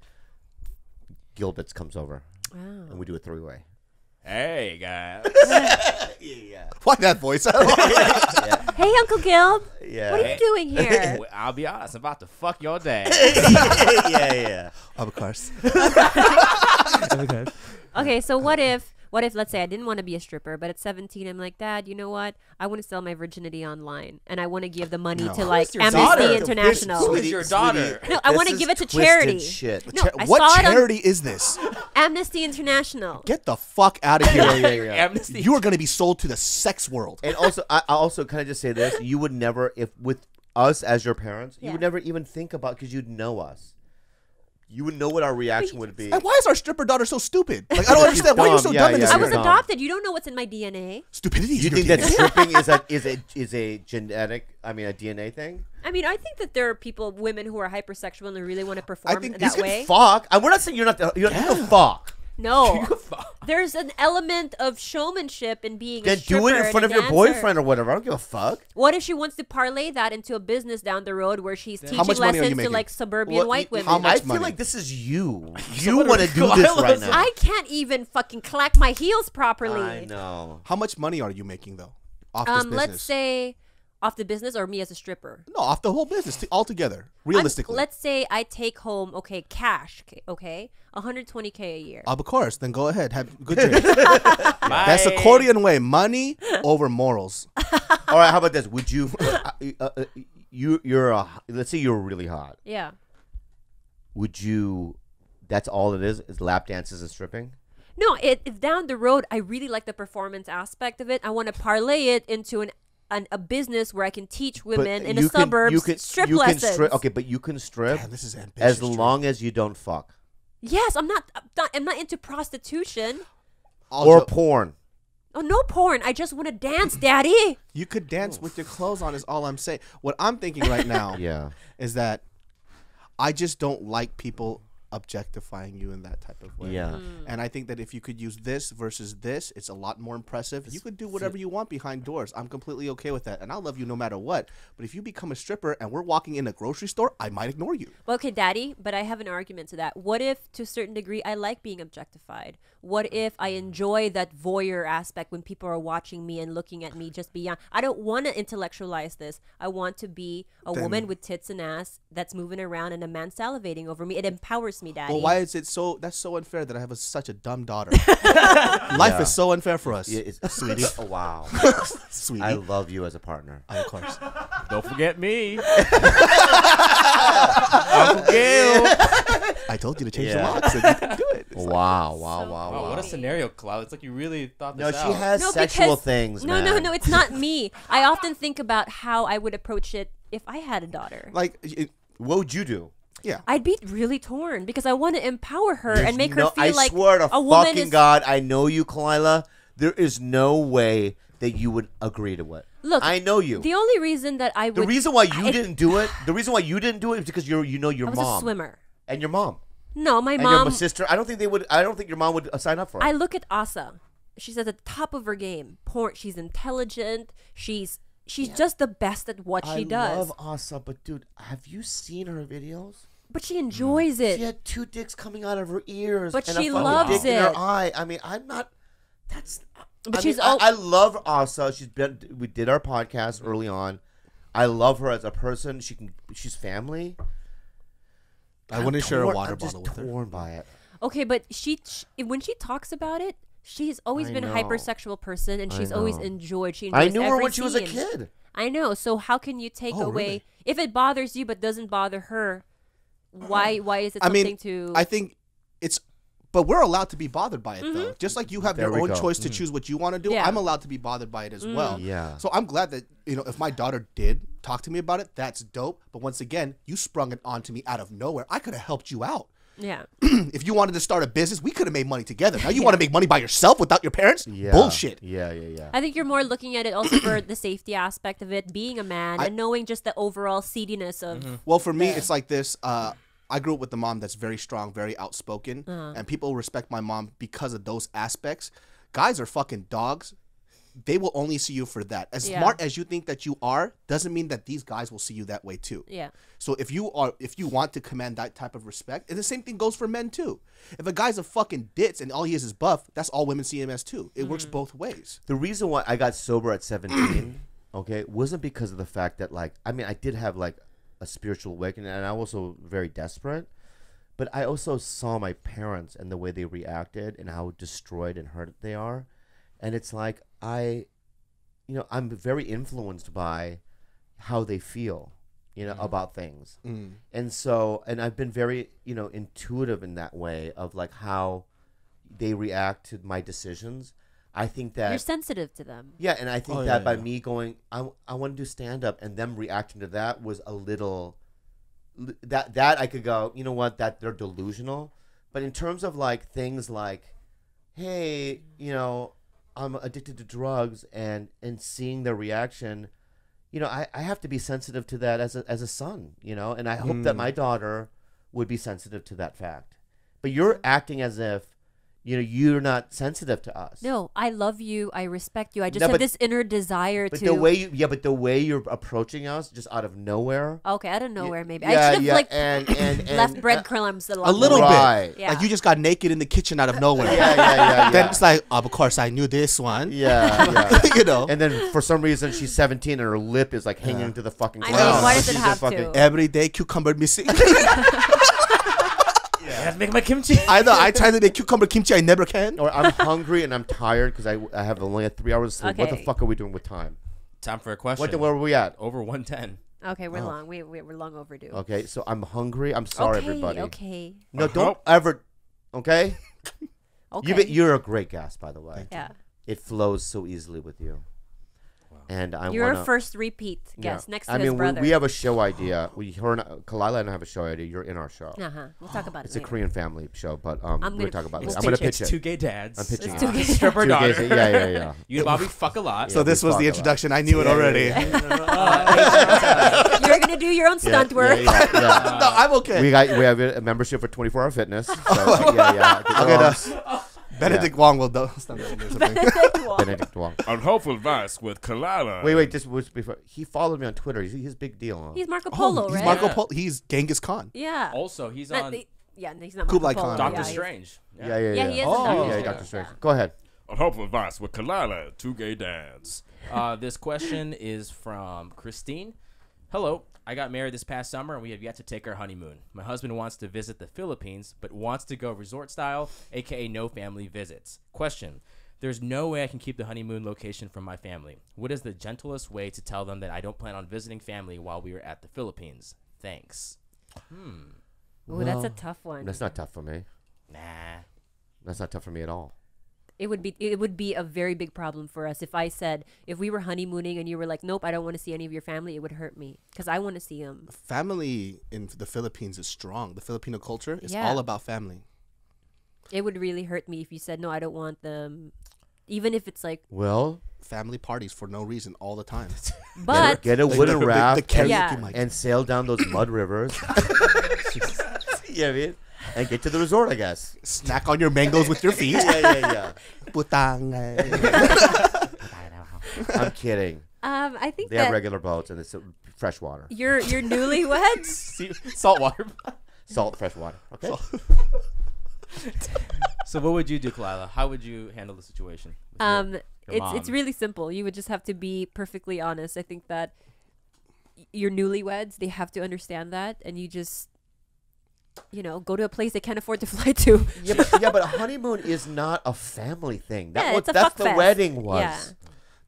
Gilbert's comes over and we do a 3-way. Hey, guys. Yeah. Why that voice? Hey, Uncle Gil, Yeah. what are you doing here? Well, I'll be honest. I'm about to fuck your dad. Yeah. Of course. Okay, so what if What if, let's say, I didn't want to be a stripper, but at 17, I'm like, Dad, you know what? I want to sell my virginity online, and I want to give the money to like your Amnesty daughter? International. Who is your daughter? No, I This want to is give it to twisted charity. Shit. No, I What saw it on charity is this? Amnesty International. Get the fuck out of here. Amnesty. You are going to be sold to the sex world. And also, I also kind of just say this: you would never, if with us as your parents, you Yeah. would never even think about because you'd know us. You would know what our reaction would be. And why is our stripper daughter so stupid? Like, I don't understand. Why are you so dumb. dumb in Yeah, this yeah, I was you're area? dumb. adopted. You don't know what's in my DNA. Stupidity is You your think that DNA. stripping is a genetic? I mean, a DNA thing? I mean, I think that there are people, women who are hypersexual and really want to perform think that You way. can fuck. And we're not saying you're not. You can fuck. No, there's an element of showmanship in being a Then stripper do it in and front a of your dancer. boyfriend or whatever. I don't give a fuck. What if she wants to parlay that into a business down the road where she's teaching much money are you lessons to making? like suburban Well, white women? how much I feel money? like this is you. You want to do this right now. I can't even fucking clack my heels properly. I know. How much money are you making, though, off this business? Let's say off the business or me as a stripper. No, off the whole business altogether, realistically. Let's say I take home, cash, 120K a year. Of course, then go ahead. Have good drink. That's accordion way. Money over morals. All right, how about this? Would you, let's say you're really hot. Yeah. Would you, that's all it is lap dances and stripping? No, if down the road I really like the performance aspect of it, I want to parlay it into a business where I can teach women in the suburbs strip lessons. Okay, but you can strip Man, this is ambitious. as long as you don't fuck. Yes, I'm not into prostitution. Or porn. Oh, no porn. I just want to dance, Daddy. You could dance with your clothes on is all I'm saying. What I'm thinking right now Yeah. is that I just don't like people objectifying you in that type of way. Yeah. And I think that if you could use this versus this, it's a lot more impressive. You could do whatever you want behind doors. I'm completely okay with that. And I'll love you no matter what. But if you become a stripper and we're walking in a grocery store, I might ignore you. Well, okay, Daddy, but I have an argument to that. What if, to a certain degree, I like being objectified? What if I enjoy that voyeur aspect when people are watching me and looking at me just beyond? I don't want to intellectualize this. I want to be a woman with tits and ass that's moving around and a man salivating over me. It empowers me, Daddy. Well, why is it so? That's so unfair that I have such a dumb daughter. Life is so unfair for us. Yeah, Sweetie. Oh, wow. Sweetie. I love you as a partner. Of course. Don't forget me. I told you to change Yeah. the locks. So you can do it. Wow, so wow. Oh, what a scenario, Cloud. It's like you really thought No, this she out. has No, sexual because- things, No, man. no, it's not me. I often think about how I would approach it if I had a daughter. Like, What would you do? yeah. I'd be really torn because I want to empower her and make her feel I like swear to a woman fucking is. God, I know you, Khalyla. There is no way that you would agree to it. Look, I know you. The only reason that I would. The reason why you didn't do it, is because your I was mom a swimmer. and your mom No, my and mom. your sister. I don't think they would. I don't think your mom would sign up for it. I look at Asa. She's at the top of her game. She's intelligent. She's just the best at what she does. I love Asa, but dude, have you seen her videos? But she enjoys it. She had 2 dicks coming out of her ears, But and she a fucking loves dick in her it. eye. I mean, I'm not. That's. But I she's mean, al- I love Asa. We did our podcast early on. I love her as a person. She's family. I wouldn't share a water I'm just bottle with her. torn by it. Okay, but when she talks about it, she's always I been a know. hypersexual person, and I she's always know. enjoyed. She enjoys I knew her every when she was a scene. kid. I know. So how can you take Oh, away really? if it bothers you but doesn't bother her? Why is it I something mean, to? I think it's, but we're allowed to be bothered by it though. Just like you have There your we own go. choice to choose what you want to do, Yeah. I'm allowed to be bothered by it as well. Yeah. So I'm glad that if my daughter did talk to me about it, that's dope. But once again, you sprung it onto me out of nowhere. I could have helped you out. yeah. If you wanted to start a business, we could have made money together. Now you want to make money by yourself without your parents? Yeah. Bullshit. Yeah. I think you're more looking at it also for the safety aspect of it, being a man, and knowing just the overall seediness of. Well, for me, it's like this. I grew up with a mom that's very strong, very outspoken, and people respect my mom because of those aspects. Guys are fucking dogs. They will only see you for that. As Yeah. smart as you think that you are, doesn't mean that these guys will see you that way too. Yeah. So if you want to command that type of respect, and the same thing goes for men too. If a guy's a fucking ditz and all he is buff, that's all women see him as too. It works both ways. The reason why I got sober at 17, okay, wasn't because of the fact that I did have a spiritual awakening, and I was also very desperate. but I also saw my parents and the way they reacted and how destroyed and hurt they are. And it's like, I'm very influenced by how they feel, about things. And so, and I've been very, intuitive in that way of like how they react to my decisions. I think that You're sensitive to them. Yeah, and I think that by me going, I want to do stand up, and them reacting to that was a little that I could go, you know what, that they're delusional. But in terms of like things like, hey, I'm addicted to drugs, and seeing their reaction, I have to be sensitive to that as a son, and I hope that my daughter would be sensitive to that fact. But you're acting as if you're not sensitive to us. No, I love you. I respect you. I just have this inner desire but to. But the way you're approaching us, just out of nowhere. Okay, out of nowhere, maybe. Yeah, I should have and left breadcrumbs a little right. bit. Yeah. Like you just got naked in the kitchen out of nowhere. Yeah. Then it's like, of course, I knew this one. Yeah. And then for some reason she's 17 and her lip is like hanging to the fucking I ground. know. Why does it She's have fucking- to? every day cucumber missing. I have to make my kimchi. I know. I tried to make cucumber kimchi. I never can. Or I'm hungry and I'm tired because I have only had 3 hours of sleep. What the Okay. fuck are we doing with time? Time for a question. Where are we at? Over 110. Okay, we're long. We're long overdue. Okay, so I'm hungry. I'm sorry, everybody. Okay. No, don't ever. Okay. Okay. You're a great guest, by the way. Yeah. It flows so easily with you. And I You're wanna, a first repeat guest next to his mean, brother. we have a show idea. Khalyla and I have a show idea. You're in our show. We'll talk about It's it a later. Korean family show, but we're gonna talk about it. we'll I'm gonna pitch pitch It's it. two gay dads. I'm pitching It's two it. gay Stripper Two daughter. gays- Yeah. You and Bobby fuck a lot. So this was the introduction. I knew it already. You're gonna do your own stunt work. Yeah. No, I'm okay. We have a membership for 24-hour fitness. So, yeah. I'll get Benedict Wong will do something. Benedict Wong. Unhelpful advice with Khalyla. Wait, just before he followed me on Twitter. He's a big deal. Huh? He's Marco Polo, he's right? Marco Polo. He's Genghis Khan. Yeah. Also, he's Not on the- yeah, no, he's not Kublai Marco Polo. Khan. Doctor Yeah, Strange. Yeah. Yeah, he is. Oh. Doctor Yeah, Strange. Doctor Strange. Go ahead. Unhelpful advice with Khalyla. Two gay dads. This question is from Christine. Hello. I got married this past summer and we have yet to take our honeymoon. My husband wants to visit the Philippines but wants to go resort style, aka no family visits. Question. There's no way I can keep the honeymoon location from my family. What is the gentlest way to tell them that I don't plan on visiting family while we are at the Philippines? Thanks. Ooh, that's a tough one. That's not tough for me. Nah. That's not tough for me at all. It would be a very big problem for us if I said, if we were honeymooning and you were like, nope, I don't want to see any of your family, it would hurt me because I want to see them. Family in the Philippines is strong. The Filipino culture is Yeah. all about family. It would really hurt me if you said, no, I don't want them, even if it's like, Well, Family parties for no reason all the time. but get a wooden raft karaoke Yeah. mic. and sail down those mud rivers. Yeah, I mean, and get to the resort, I guess. Snack on your mangoes with your feet. Yeah. Putang. I'm kidding. I think They have that regular boats and it's fresh water, you're newlyweds. Salt water. salt, fresh water. Okay. So what would you do, Khalyla? How would you handle the situation? with your It's mom? really simple. You would just have to be perfectly honest. I think that your newlyweds, they have to understand that, and you just, go to a place they can't afford to fly to. Yeah, but a honeymoon is not a family thing. Yeah, it's a That's fuck the fest. wedding was. Yeah.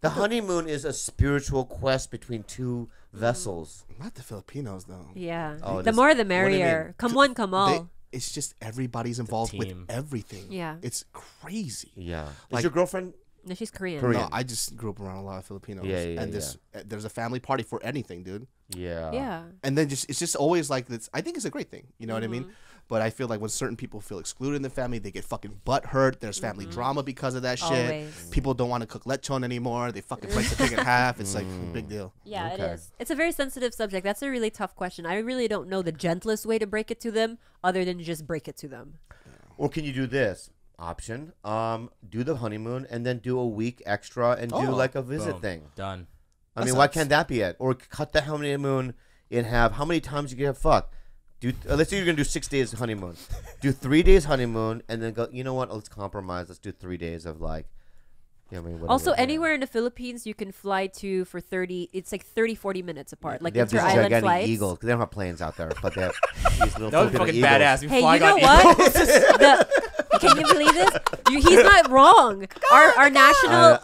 The honeymoon is a spiritual quest between two vessels. Not the Filipinos though. Yeah. Oh, The this- more the What do you merrier. mean? Come one, come all. It's just everybody's involved with team. everything. Yeah. It's crazy. Yeah. Is Like- your girlfriend? No, she's Korean. Korean. No, I just grew up around a lot of Filipinos. Yeah, and there's a family party for anything, dude. Yeah. Yeah. And then it's just always like this. I think it's a great thing. You know what I mean? Mm-hmm. But I feel like when certain people feel excluded in the family, they get fucking butt hurt. There's family drama because of that shit. Mm-hmm. Always. People don't want to cook lechon anymore. They fucking break the pig in half. It's like a big deal. Yeah, Okay. it is. It's a very sensitive subject. That's a really tough question. I really don't know the gentlest way to break it to them other than just break it to them. Or can you do this option? Do the honeymoon and then do a week extra and do Oh, like a visit boom. thing. Done. I That mean, why sucks. can't that be it? Or cut the honeymoon in half. How many times you get fuck? Let's say you're gonna do 6 days honeymoon. Do 3 days honeymoon and then go. You know what? Let's compromise. Let's do 3 days of like Yeah, I mean, whatever. Also, anywhere in the Philippines you can fly to for 30. It's like 30-40 minutes apart. Like they have these inter-island gigantic flights. eagles. They don't have planes out there, but they have these little That was Filipino fucking eagles. badass. We Hey, flying you know on what? eagles. Can you believe this? He's not wrong. Our national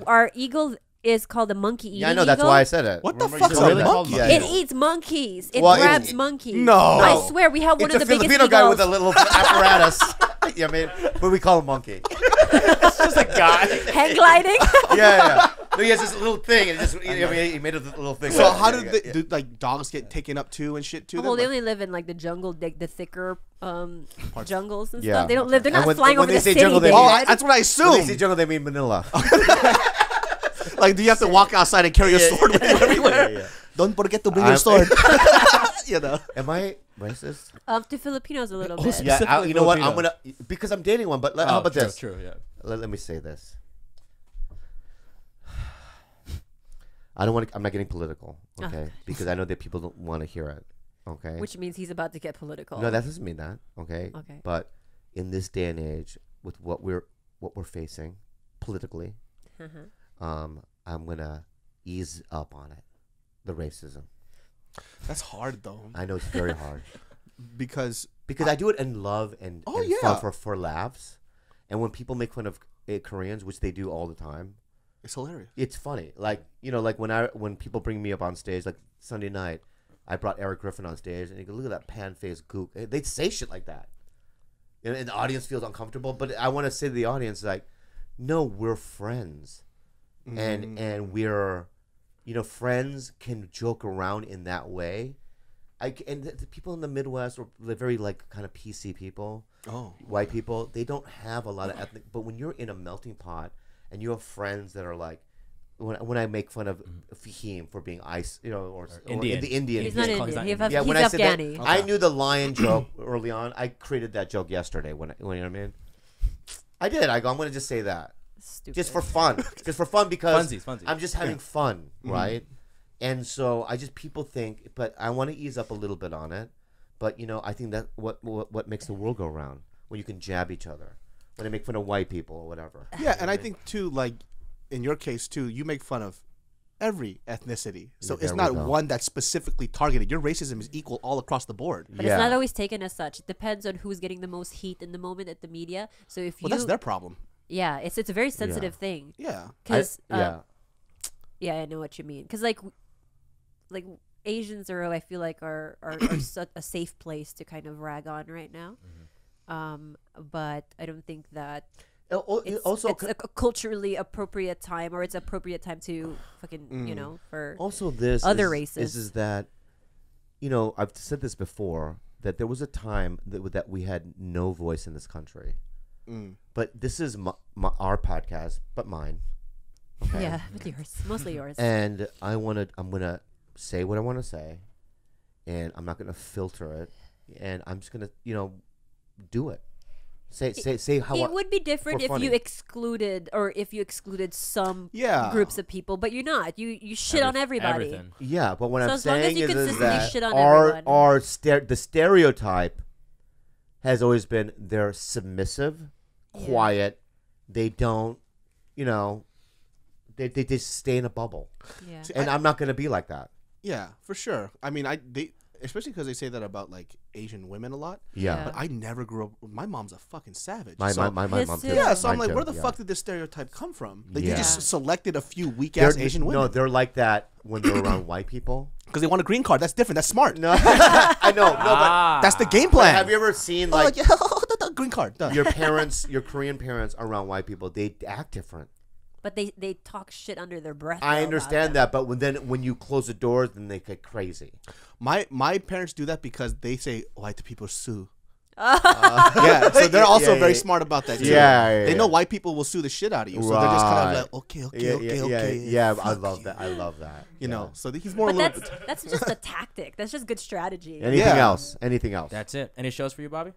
our eagle is called a monkey eating Yeah, I know. That's eagle. why I said it. What the Remember fuck's you a told me monkey? that? Yeah, It yeah. eats monkeys. It Well, grabs it- monkeys. No. I swear we have one It's of a the biggest Filipino guy eagles. with a little apparatus. Yeah, I mean, what we call a monkey. It's just a guy. Hang gliding. Yeah. No, he has this little thing, and he made a little thing. So how Yeah, did yeah. do like dogs get taken up too and shit too? Well, they then? only live in like the jungle, the thicker jungles and Yeah. stuff. They don't live. They're And not when- flying when over they the say city. jungle, they David. mean- that's what I When assume. they say jungle, they mean Manila. Like, do you have to walk outside and carry a sword with you everywhere? Yeah. Don't forget to bring I'm- your sword. You know. Am I racist? To Filipinos a little Oh, bit. spe- Yeah, Specifically you know what? I'm Filipino. gonna because I'm dating one. But how about true, this? True, yeah. Let me say this. I don't want to. I'm not getting political, okay? Because I know that people don't want to hear it, okay? Which means he's about to get political. No, that doesn't mean that, okay? Okay. But in this day and age, with what we're facing politically, I'm gonna ease up on it, the racism. That's hard though, I know it's very hard because because I do it in love and, Oh, and yeah. fun for laughs, and when people make fun of Koreans, which they do all the time. it's hilarious. It's funny, like like when people bring me up on stage, like Sunday night, I brought Eric Griffin on stage, and you go, look at that pan-faced gook. They'd say shit like that, and the audience feels uncomfortable. But I want to say to the audience, like, no, we're friends, and we're, friends can joke around in that way. And the people in the Midwest are very like kind of PC people, white people. They don't have a lot of ethnic, but when you're in a melting pot. And you have friends that are like, when I make fun of Fahim for being ice, or Indian. the Indian. He's not He's Indian. not He's Indian. Yeah, when he's I said that, Afghani. I knew the lion joke early on. I created that joke yesterday. When you know what I mean? I did. I'm going to just say that, Stupid. just for fun, because Funsies. I'm just having fun, right? And so people think, but I want to ease up a little bit on it. But I think that what makes the world go round when you can jab each other. When they make fun of white people or whatever. Yeah, and I think too, like in your case too, you make fun of every ethnicity, so Yeah, it's there not we go. one that's specifically targeted. Your racism is equal all across the board. But it's not always taken as such. It depends on who's getting the most heat in the moment at the media. So if Well, you, that's their problem. yeah, it's a very sensitive thing. Yeah. Because yeah. I know what you mean. Because like Asians I feel like are such a safe place to kind of rag on right now. But I don't think that it's a culturally appropriate time, or it's appropriate time to fucking for also this other is, races. is that I've said this before, that there was a time that we had no voice in this country, but this is our podcast, but mine. Okay? Yeah, with yours, mostly yours. And I'm gonna say what I want to say, and I'm not gonna filter it, and I'm just gonna do it. Say how it would be different for if funny. you excluded some Yeah. groups of people, but you're not. You shit on everybody. Everything. Yeah, but what So I'm as long as saying you is consistently that shit on everyone. the stereotype has always been they're submissive, Yeah. quiet. They don't, they just stay in a bubble. Yeah. And I'm not gonna be like that. Yeah, for sure. I mean, especially because they say that about like Asian women a lot. Yeah. But I never grew up. My mom's a fucking savage. My so, mom His too. too. yeah, so I'm Mine like, too, where the yeah. fuck did this stereotype come from? Like, Yeah. you just selected a few weak ass Asian women No, they're like that when they're around white people. because they want a green card. That's different. That's smart. No, I know. No, but That's the game plan. have you ever seen Oh, like yeah, green card? Duh. your parents, your Korean parents around white people? They act different. But they talk shit under their breath. I though, understand about that, but when you close the doors, then they get crazy. My parents do that because they say white people sue. Yeah, so they're also Yeah, very yeah. smart about that too. Yeah, They know yeah. white people will sue the shit out of you, so they're just kind Right. of like, okay. Yeah, I fuck love you. that. I love that. You Yeah. know, so he's more But a little bit. that's just a tactic. That's just good strategy. Anything Yeah. else? Anything else? That's it. Any shows for you, Bobby?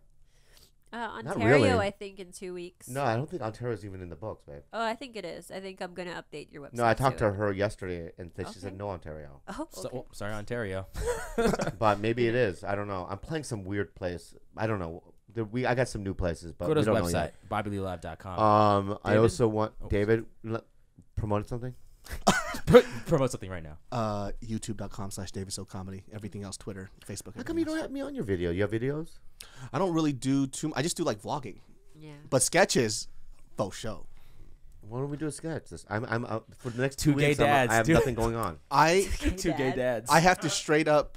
Ontario, really. I think in 2 weeks. No, I don't think Ontario's even in the books, babe. Oh, I think it is. I think I'm gonna update your website. No, I talked to soon. her yesterday, and she Okay. said no Ontario. Oh, So, okay. sorry, Ontario. But maybe it is. I don't know. I'm playing some weird place. I don't know. I got some new places, but Go to we his don't know website, yet. BobbyLeeLive.com. I also want David promote something. Promote something right now. YouTube.com/DavidSoComedy. Everything else, Twitter, Facebook. How come you don't have me on your video? You have videos? I don't really do too. I just do like vlogging, Yeah. but sketches, faux show. Why don't we do a sketch? I'm for the next 2 2 gay weeks. dads, I have dude. nothing going on. Two gay dads. I have to straight up.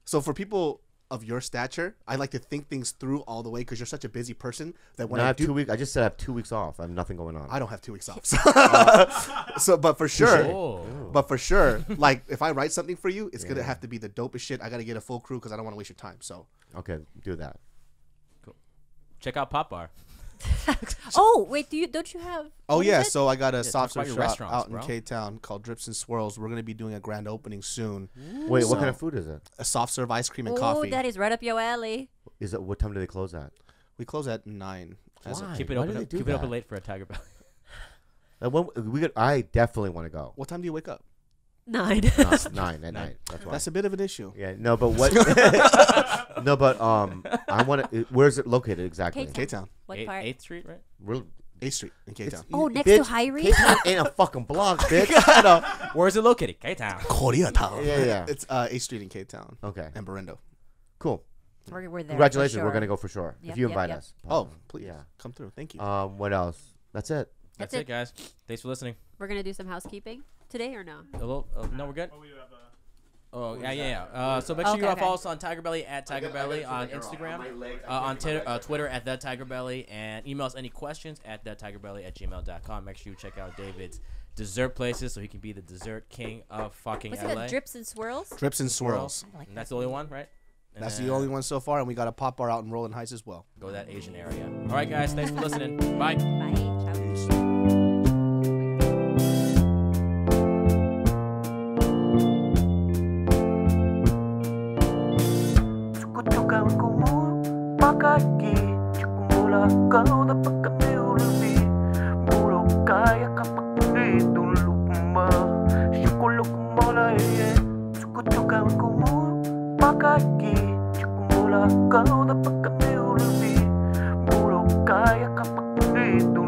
So for people of your stature, I like to think things through all the way because you're such a busy person that when I I have do, 2 weeks. I just said I have 2 weeks off. I have nothing going on. I don't have 2 weeks off. So, but for sure, Oh. but for sure, like if I write something for you, it's gonna have to be the dopest shit. I gotta get a full crew because I don't want to waste your time. So Okay, do that. Check out Pop Bar. Oh wait, don't you have? oh what yeah, is it? so I got a talk soft about serve your shop restaurants, out bro. in K-Town called Drips and Swirls. We're gonna be doing a grand opening soon. Wait, what So- kind of food is it? A soft serve ice cream and Oh, coffee. that is right up your alley. Is it what time do they close at? We close at 9. As of- Why? Keep it Why open. do they do Keep it open that? late for a TigerBelly. I definitely want to go. what time do you wake up? 9. 9 at night. That's why. That's a bit of an issue. Yeah, no, but what? No, but I want to. Where is it located exactly? K-Town. K-Town, What part? 8th Street, right? Real, 8th Street in K-Town. Oh, next to bitch, Hyrie? K-Town ain't a fucking block, bitch. I know. Where is it located? K-Town. Koreatown. Yeah. It's 8th Street in K-Town Okay, and Berendo. cool. We're there. for Congratulations, we're sure. gonna go for sure. Yep, if you yep, invite yep. us. Oh, please, Yeah. come through. Thank you. What else? That's it. That's That's it, guys. Thanks for listening. We're gonna do some housekeeping today or no? A little, no, we're good. Oh yeah. So make sure you Okay, okay. follow us on TigerBelly at TigerBelly on Instagram, on Twitter at TheTigerBelly, and email us any questions at TheTigerBelly@gmail.com. Make sure you check out David's dessert places so he can be the dessert king of fucking What's LA. it called? Drips and swirls. Drips and Swirls. I like And that's the only one, right? And That's then the only one so far, and we got a pop bar out in Rolling Heights as well. Go to that Asian area. All right, guys. Thanks for listening. Bye. Bye. Ciao. Kutukan ko mo Pakaki Chukumula kau dapat kami ulabi Buruk kaya kapag nito lukma Syukulok mula Kutukan ko mo Pakaki Chukumula kau dapat kami ulabi Buruk kaya kapag nito